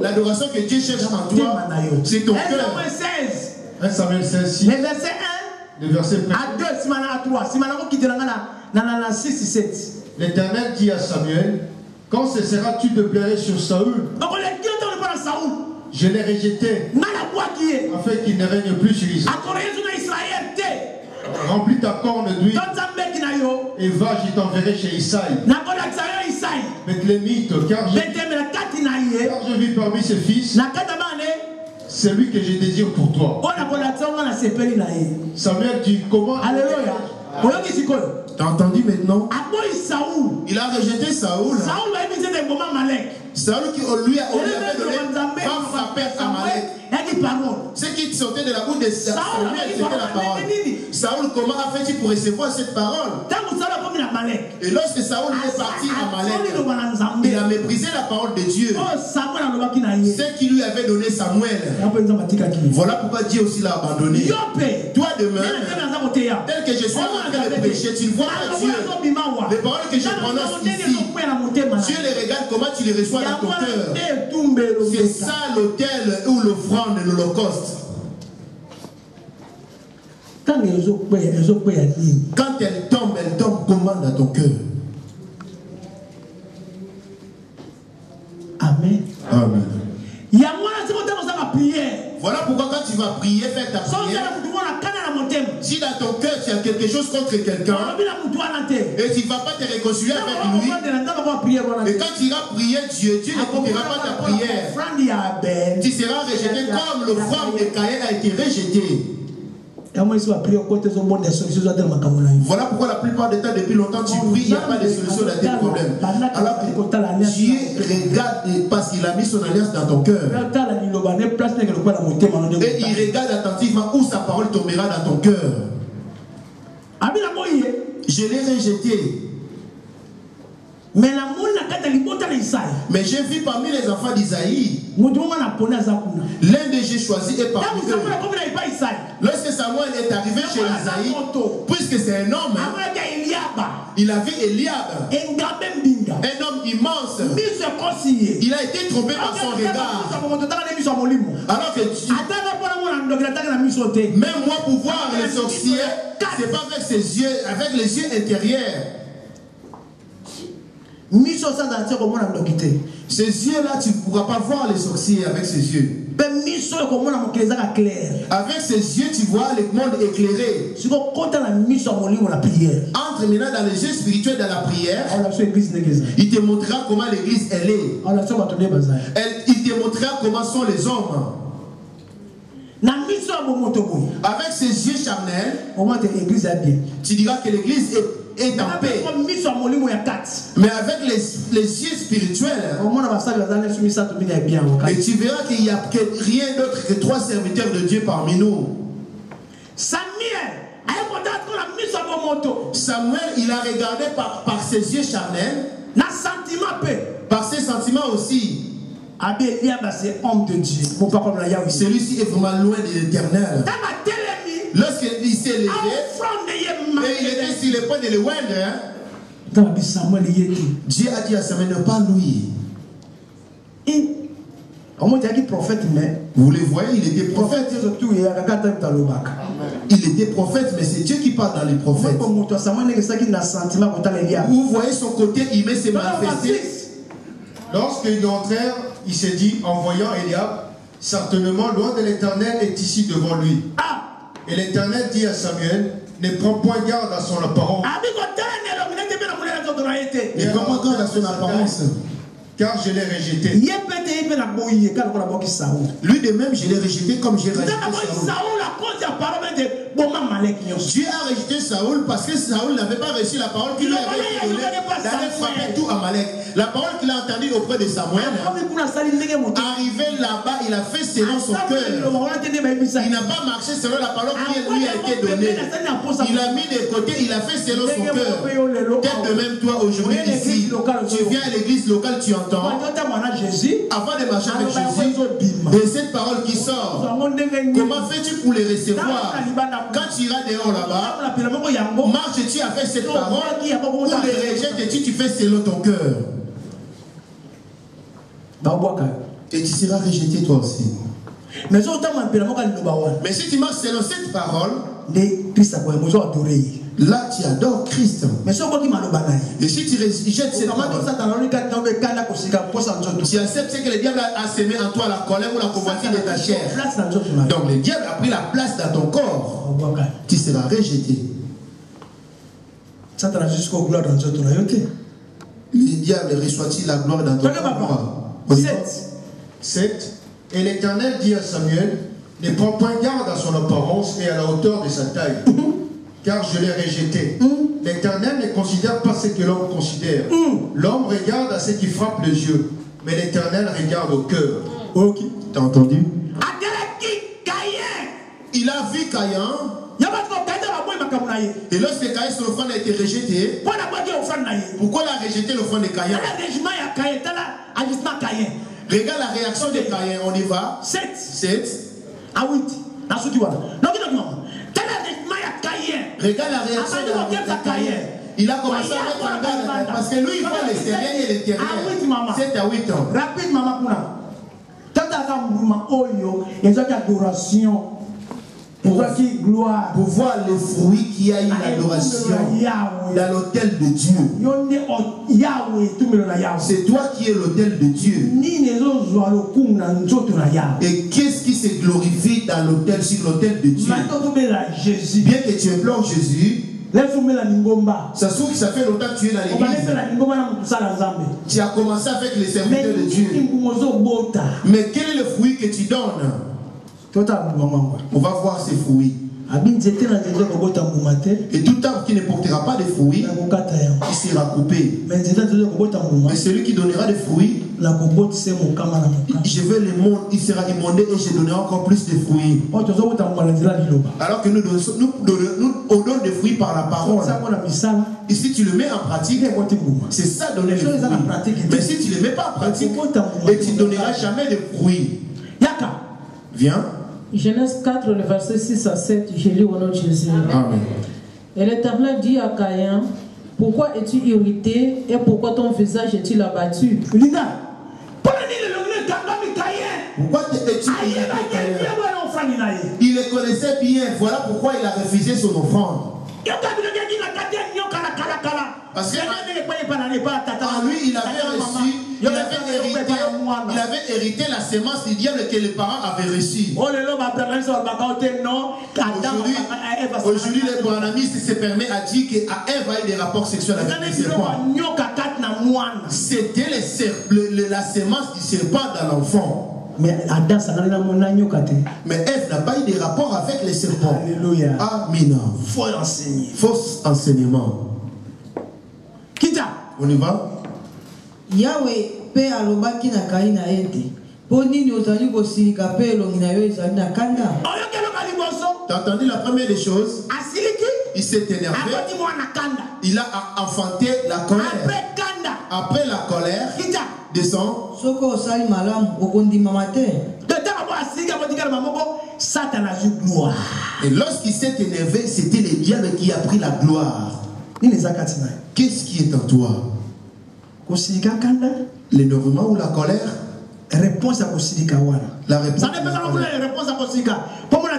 L'adoration que Dieu cherche en toi, c'est ton cœur. 1 Samuel 16, le verset 1 le verset à 2, à 3. L'Éternel dit à Samuel, quand cesseras-tu de pleurer sur Saül? Je l'ai rejeté afin qu'il ne règne plus sur Israël. Remplis ta corne d'huile et va, je t'enverrai chez Isaïe. Bethlémite, car je vis parmi ses fils celui que je désire pour toi. Samuel dit, comment? Alléluia. T'as entendu maintenant? Il a rejeté Saoul. Saoul qui lui avait donné femme sa père Amalek. Ce qui sortait de la bouche de Samuel, c'était la parole. Saoul, comment a fait-il pour recevoir cette parole? Et lorsque Saoul est parti à Amalek, il a méprisé la parole de Dieu. Ce qui lui avait donné Samuel. Voilà pourquoi Dieu aussi l'a abandonné. Toi de même, tel que je suis en train de prêcher, tu ne vois pas Dieu. Les paroles que je prononce ici, Dieu les regarde comment tu les reçois dans ton cœur. C'est ça l'autel ou l'offrande, l'holocauste. Quand elle tombe comment dans ton cœur? Amen. Amen. Voilà pourquoi quand tu vas prier, fais ta prière. Si dans ton cœur tu as quelque chose contre quelqu'un et tu ne vas pas te réconcilier avec lui, et quand tu iras prier Dieu, Dieu n'écoutera pas ta prière. Tu seras rejeté comme l'offrande de Caïn a été rejetée. Voilà pourquoi la plupart des temps, depuis longtemps, tu pries, il n'y a pas de solution à tes problèmes. Alors que Dieu regarde parce qu'il a mis son alliance dans ton cœur. Et il regarde attentivement où sa parole tombera dans ton cœur. Je l'ai rejeté. Mais j'ai vu parmi les enfants d'Isaïe, l'un des j'ai choisi et parmi eux. Lorsque Samuel est arrivé chez Isaïe, puisque c'est un homme, il a vu Eliab, un homme immense. Il a été trompé par son regard. Alors que même moi pour voir les sorciers, c'est pas avec ses yeux, avec les yeux intérieurs. Ces yeux-là, tu ne pourras pas voir les sorciers avec ces yeux. Avec ces yeux, tu vois le monde éclairé. Entre maintenant dans les yeux spirituels de la prière, il te montrera comment l'église elle est. Il te montrera comment sont les hommes. Avec ses yeux charnels, tu diras que l'église est en paix. Mais avec les yeux spirituels, et tu verras qu'il n'y a rien d'autre que 3 serviteurs de Dieu parmi nous. Samuel, il a regardé par ses yeux charnels, par ses sentiments aussi. Homme de Dieu. Celui-ci est vraiment loin de l'Éternel. Lorsqu'il s'est levé et il était sur le point de le oindre, Dieu a dit à Samuel, ne pas lui. Vous le voyez, il était prophète. Il était prophète, mais c'est Dieu qui parle dans les prophètes. Vous voyez son côté, il met ses manifestés. Lorsqu'ils entrèrent, il s'est dit, en voyant Eliab, certainement loin de l'Éternel est ici devant lui. Et l'Éternel dit à Samuel, ne prends point garde à son apparence. Ne prends pas garde à son apparence. Car je l'ai rejeté. Lui de même, je l'ai rejeté comme j'ai rejeté Saoul. Dieu a rejeté Saoul parce que Saoul n'avait pas reçu la parole qu'il lui avait donnée d'aller frapper tout Amalek. La parole qu'il a entendue auprès de Samuel, arrivé là-bas, il a fait selon son cœur. Il n'a pas marché selon la parole qui lui a été donnée. Il a mis de côté, il a fait selon son cœur. Peut-être même toi aujourd'hui ici, tu viens à l'église locale, tu entends. Avant de marcher avec Jésus, et cette parole qui sort, comment fais-tu pour les recevoir? Quand tu iras dehors là-bas, marches-tu avec cette parole ou les rejettes-tu, tu fais selon ton cœur? Et tu seras rejeté toi aussi. Mais si tu marches selon cette parole, là tu adores Christ. Et si tu rejettes cette parole, tu acceptes que le diable a semé en toi la colère ou la convoitise de ta chair. Donc le diable a pris la place dans ton corps. Tu seras rejeté. Le diable reçoit-il la gloire dans ton corps? 7. Et l'Éternel dit à Samuel, ne prends point garde à son apparence et à la hauteur de sa taille, car je l'ai rejeté. L'Éternel ne considère pas ce que l'homme considère. L'homme regarde à ce qui frappe les yeux, mais l'Éternel regarde au cœur. Ok, t'as entendu? Il a vu Caïn. Et lorsque Caïn, son offrande a été rejetée, pourquoi il a rejeté l'offrande de Caïn? Regarde la réaction de Caïn, on y va. 7 à 8. Regarde la réaction de Caïn. Il a commencé à mettre en garde parce que lui il voit l'extérieur et l'intérieur. 7 à 8 ans. Rapide, maman. Pour voir le fruit qu'il y a eu l'adoration dans l'autel de Dieu. C'est toi qui es l'autel de Dieu. Et qu'est-ce qui se glorifie dans l'autel, sur l'autel de Dieu? Bien que tu implores Jésus, ça se trouve que ça fait longtemps que tu es dans l'église. Tu as commencé avec les serviteurs de Dieu. Mais quel est le fruit que tu donnes? On va voir ses fruits. Et tout arbre qui ne portera pas de fruits, il sera coupé. Mais celui qui donnera des fruits, je vais le monde, il sera immondé et je donnerai encore plus de fruits. Alors que nous on donne des fruits par la parole. Et si tu le mets en pratique, c'est ça donner les fruits. Mais si tu ne le mets pas en pratique, et tu ne donneras jamais de fruits. Viens. Genèse 4, le verset 6 à 7, je lis au nom de Jésus. Amen. Et l'Éternel dit à Caïn, pourquoi es-tu irrité et pourquoi ton visage est-il abattu? Pourquoi es-tu irrité? Il le connaissait bien, voilà pourquoi il a refusé son offrande. Parce qu'en lui, il avait hérité la sémence du diable que les parents avaient reçue. Aujourd'hui, les brahmanistes se permettent à dire qu'Ève a eu des rapports sexuels avec les serpents. C'était la sémence du serpent dans l'enfant. Mais Ève n'a pas eu des rapports avec les serpents. Alléluia. Amen. Faux enseignement. On y va? Yahweh pe alobaki na Kaina ete. Po nini ozali kosilika pe elongi na yo ezali na kanda? T'as entendu la première des choses? Il s'est énervé. Il a enfanté la colère. Après la colère, descend. Soko osali malamu okondima mate. Et lorsqu'il s'est énervé, c'était le diable qui a pris la gloire. Qu'est-ce qui est en toi? L'énervement ou la colère? Réponse à Kosidika. La réponse. Ça n'est pas la réponse à Kosidika. Pour moi,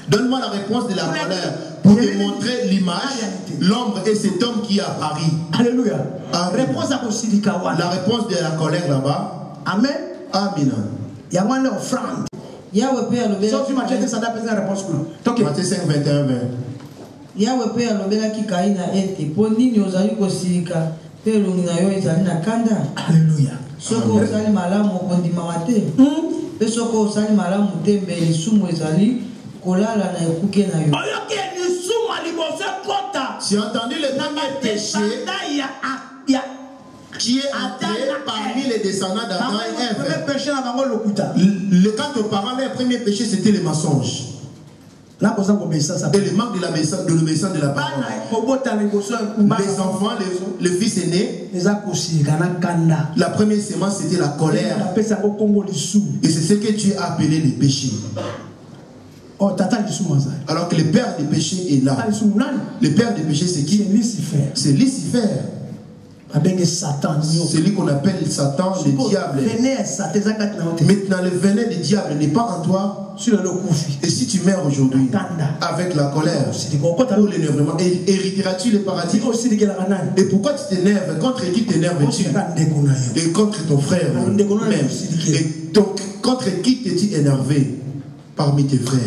donne-moi la réponse de la colère pour te montrer l'image, l'ombre et cet homme qui a apparu. Alléluia. Réponse à Kosidika. La réponse de la colère là-bas. Amen. Amen. Il y a une offrande. Yahweh pe alobela. Sauf que Matthieu ça d'après la réponse. Matthieu 5, 21, 20. Yahweh pe alobela ki Kaina ete. Po nini ozali kosilika Alléluia. Soko osali malamu okondimaka te mpe soko osali malamu te mbe lisumu ezali kolala na ekuke na yo. Tu as entendu le premier péché qui est entré parmi les descendants d'Adam et Ève. Quand nos parents, leur premier péché, c'était le mensonge. Et le manque de l'obéissance de la parole. Les enfants, le fils aîné, la première sémence c'était la colère. Et c'est ce que Dieu a appelé les péchés. Alors que le père des péchés est là. Le père des péchés c'est qui? C'est Lucifer. C'est lui qu'on appelle Satan, le diable. Maintenant, le venin du diable n'est pas en toi. Et si tu meurs aujourd'hui avec la colère ou l'énervement, hériteras-tu le paradis? Et pourquoi tu t'énerves? Contre qui t'énerves-tu? Et contre ton frère même. Et donc, contre qui t'es-tu énervé parmi tes frères?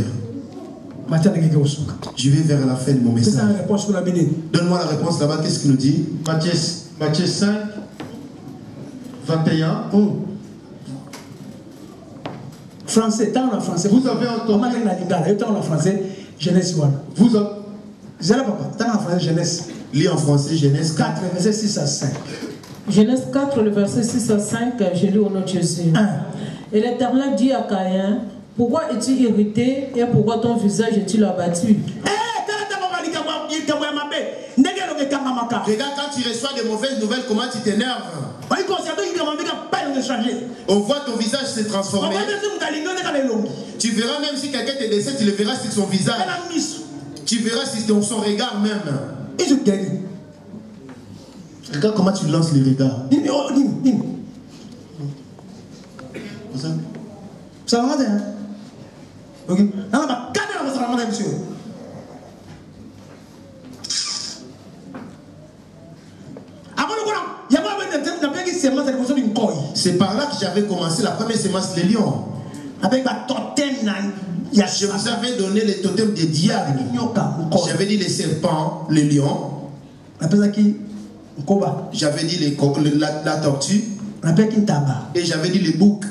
Je vais vers la fin de mon message. Donne-moi la réponse là-bas. Qu'est-ce qu'il nous dit? Matthieu 5, 21. Français, tant en français. Vous avez entendu. Genèse 1. Vous avez. Tant en français, Genèse. Lis en français, Genèse 4, verset 6 à 5. Genèse 4, le verset 6 à 5, je lis au nom de Jésus. Et l'Éternel dit à Caïn, pourquoi es-tu irrité et pourquoi ton visage est-il abattu? Regarde, quand tu reçois de mauvaises nouvelles, comment tu t'énerves? On voit ton visage se transformer. Tu verras même si quelqu'un te décède, tu le verras sur son visage. Tu verras si c'est son regard même. Regarde comment tu lances les regards. Ça va, hein? Ok. C'est par là que j'avais commencé la première sémence, les lions. Avec la totem, je vous avais donné les totems des diables. J'avais dit les serpents, les lions. J'avais dit la tortue. Et j'avais dit les boucs.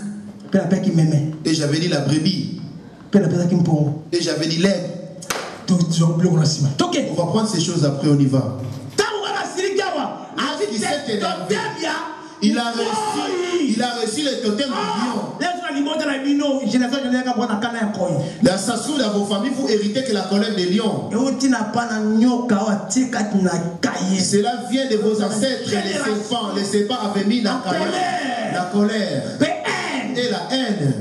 Et j'avais dit la brebis. Et j'avais dit l'aigle. On va prendre ces choses après, on y va. Il s'est énervé. Il a reçu les totems du lion. Là, ça se trouve dans vos familles, vous héritez que la colère des lions. Cela vient de vos ancêtres, les serpents avaient mis la colère et la haine.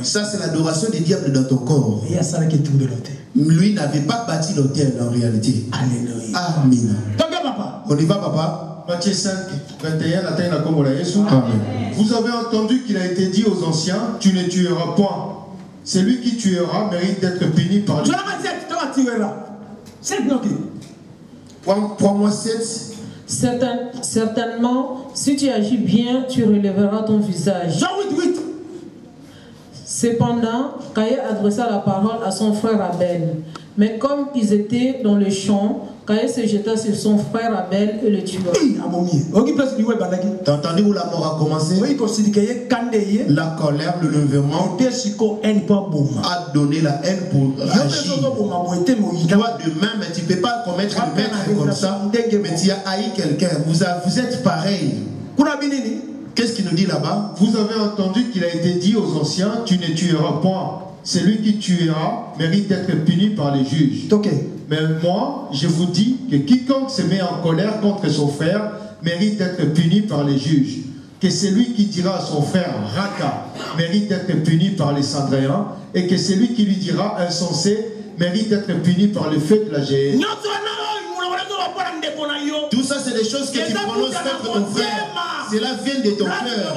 Ça, c'est l'adoration du diable dans ton corps. Lui n'avait pas bâti l'autel en réalité. Alléluia. Amen. On y va, papa. Matthieu 5, 21, vous avez entendu qu'il a été dit aux anciens, tu ne tueras point. Celui qui tuera mérite d'être puni par Dieu. Prends-moi 7. Certainement, si tu agis bien, tu relèveras ton visage. Cependant, Caïn adressa la parole à son frère Abel. Mais comme ils étaient dans le champ, Caïn se jeta sur son frère Abel et le tua. T'as entendu où la mort a commencé? La colère, le lèvement a donné la haine pour agir. Toi de même, tu ne peux pas commettre le maître comme ça, mais tu as haï quelqu'un. Vous êtes pareil. Qu'est-ce qu'il nous dit là-bas? Vous avez entendu qu'il a été dit aux anciens, tu ne tueras point. Celui qui tuera mérite d'être puni par les juges. Mais moi, je vous dis que quiconque se met en colère contre son frère mérite d'être puni par les juges. Que celui qui dira à son frère Raka mérite d'être puni par les Sandréens, et que celui qui lui dira insensé mérite d'être puni par le feu de la géhenne. Tout ça, c'est des choses que tu prononces contre ton frère. Cela vient de ton cœur.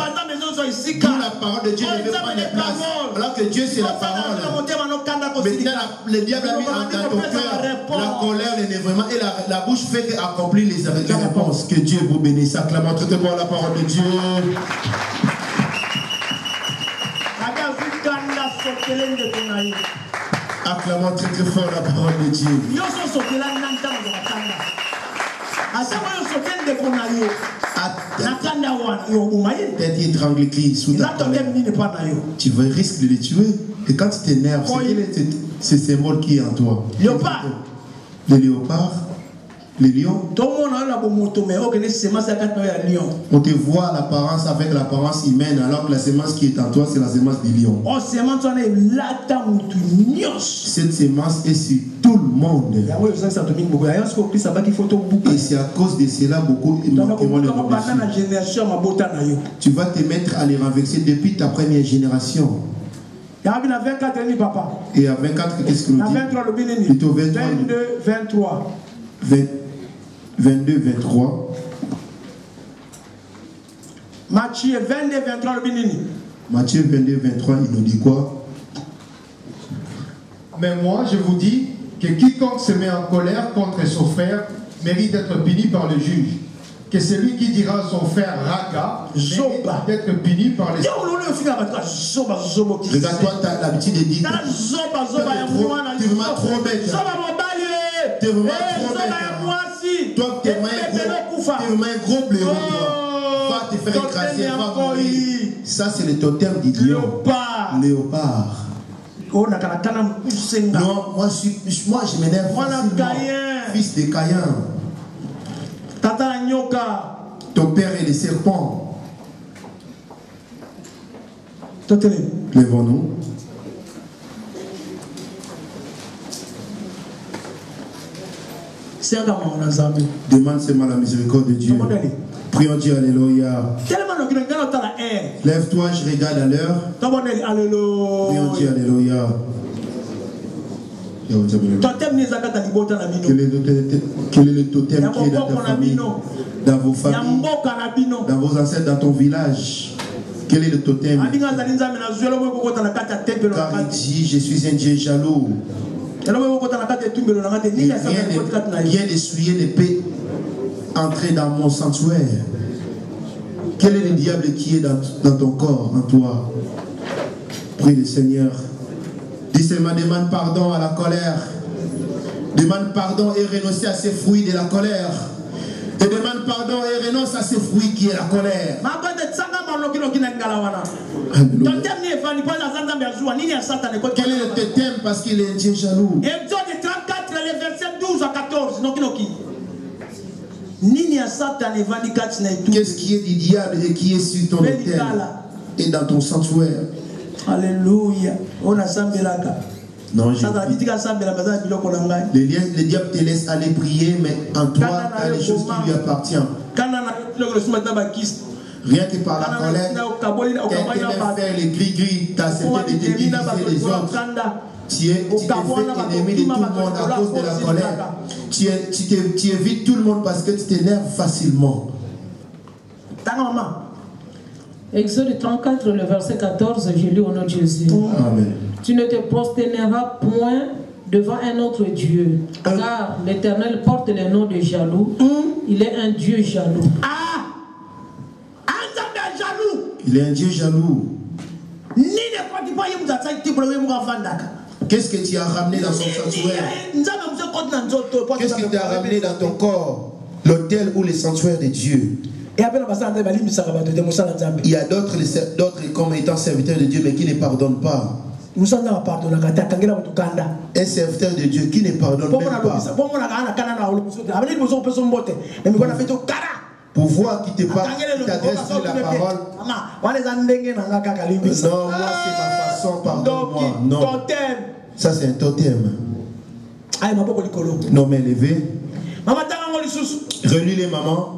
Quand la parole de Dieu ne veut pas de place, alors que Dieu c'est la parole. Maintenant, le diable a mis dans ton cœur la colère, l'énervement, et la bouche fait qu'accomplir les réponses. Que Dieu vous bénisse. Acclamons très fort la parole de Dieu. Acclamons très fort la parole de Dieu. T'es étranglé sous ta colère. Tu risques de les tuer. Et quand tu t'énerves, c'est ce symbole qui est en toi. Le léopard. Les lions. On te voit l'apparence avec l'apparence humaine, alors que la sémence qui est en toi, c'est la sémence du lion. Cette sémence est sur tout le monde. Et c'est à cause de cela beaucoup qui vont les renverser. Tu vas te mettre à les renverser depuis ta première génération. Et à 24, qu'est-ce que nous dit? Plutôt 23. 22, 23. Matthieu 22, 23. Matthieu 22, 23, il nous dit quoi? Mais moi, je vous dis que quiconque se met en colère contre son frère mérite d'être puni par le juge. Que celui qui dira à son frère Raka mérite d'être puni par les... Regarde-toi, tu as l'habitude de dire... Tu es vraiment trop bête. Tu es vraiment trop bête. Toi, tu es vraiment un gros blaireau. Va te faire écraser, va mourir. Ça, c'est le totem du lion. Léopard. Non, moi je m'énerve facilement. Fils de Caïn. Ton père est le serpent. Lèvons-nous. Demande seulement la miséricorde de Dieu. Prions Dieu, alléluia. Lève-toi, je regarde à l'heure. Prions Dieu, alléluia. Quel est le totem qui est dans ta famille, dans vos familles, dans vos ancêtres, dans ton village? Quel est le totem? Car il dit, je suis un Dieu jaloux. Rien d'essuyer l'épée entrer dans mon sanctuaire. Quel est le diable qui est dans ton corps, en toi? Prie le Seigneur. Dis seulement, demande pardon à la colère. Demande pardon et renonce à ces fruits de la colère. Et demande pardon et renonce à ces fruits qui est la colère. Quel est le totem parce qu'il est un Dieu jaloux? Exode 34, le verset 12 à 14. Qu'est-ce qui est du diable et qui est sur ton autel et dans ton sanctuaire? Alléluia. Non, le diable te laisse aller prier, mais en toi, tu as les choses qui lui appartiennent. Rien que par la colère, quelqu'un va faire les gris-gris, tu as accepté de te diviser les autres. Tu t'es fait ennemi de tout le monde à cause de la colère. Tu évites tout le monde parce que tu t'énerves facilement. Exode 34, le verset 14, je lis au nom de Jésus. Amen. Tu ne te prosterneras point devant un autre Dieu, car l'Éternel porte le nom de jaloux. Il est un Dieu jaloux. Il est un Dieu jaloux. Qu'est-ce que tu as ramené dans son sanctuaire? Qu'est-ce que tu as ramené dans ton corps? L'autel ou le sanctuaire de Dieu? Il y a d'autres comme étant serviteurs de Dieu mais qui ne pardonnent pas. Un serviteur de Dieu qui ne pardonne même pas. Pour voir qui te parle, qui t'adresse sur la parole. Non, moi c'est ma façon, pardonne-moi. Non. Ça c'est un totem. Non mais levé. Relis les mamans.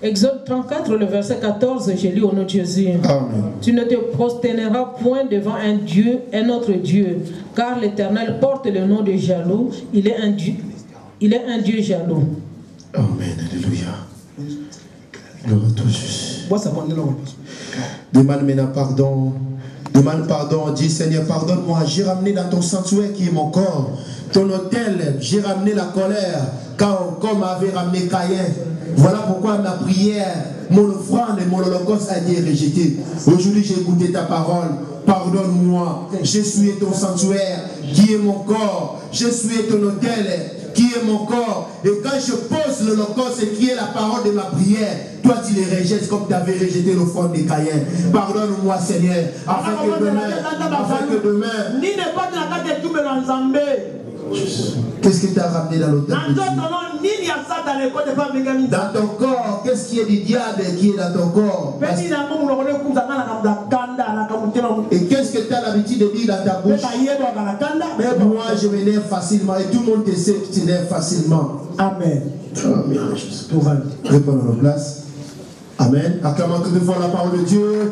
Exode 34, le verset 14, je lis au nom de Jésus. Amen. Tu ne te prosterneras point devant un autre Dieu, car l'Éternel porte le nom de jaloux. Il est un Dieu jaloux. Amen, alléluia. Gloire à toi, Jésus. Demande maintenant pardon. Demande pardon. Dis Seigneur, pardonne-moi. J'ai ramené dans ton sanctuaire qui est mon corps, ton autel, j'ai ramené la colère, comme avait ramené Caïn. Voilà pourquoi ma prière, mon offrande et mon holocauste a été rejeté. Aujourd'hui, j'ai écouté ta parole. Pardonne-moi. J'ai souillé ton sanctuaire qui est mon corps. J'ai souillé ton autel qui est mon corps. Et quand je pose l'holocauste, qui est la parole de ma prière, toi tu les rejettes comme tu avais rejeté le fond des Caïens. Pardonne-moi Seigneur, afin que demain, qu'est-ce qui t'a ramené dans l'autel? Dans ton corps, qu'est-ce qui est du diable qui est dans ton corps? Et qu'est-ce que tu as l'habitude de dire dans ta bouche? Moi je m'énerve facilement et tout le monde te sait que tu t'énerves facilement. Amen. Répondons nos places. Amen. Acclamons toutefois la parole de Dieu.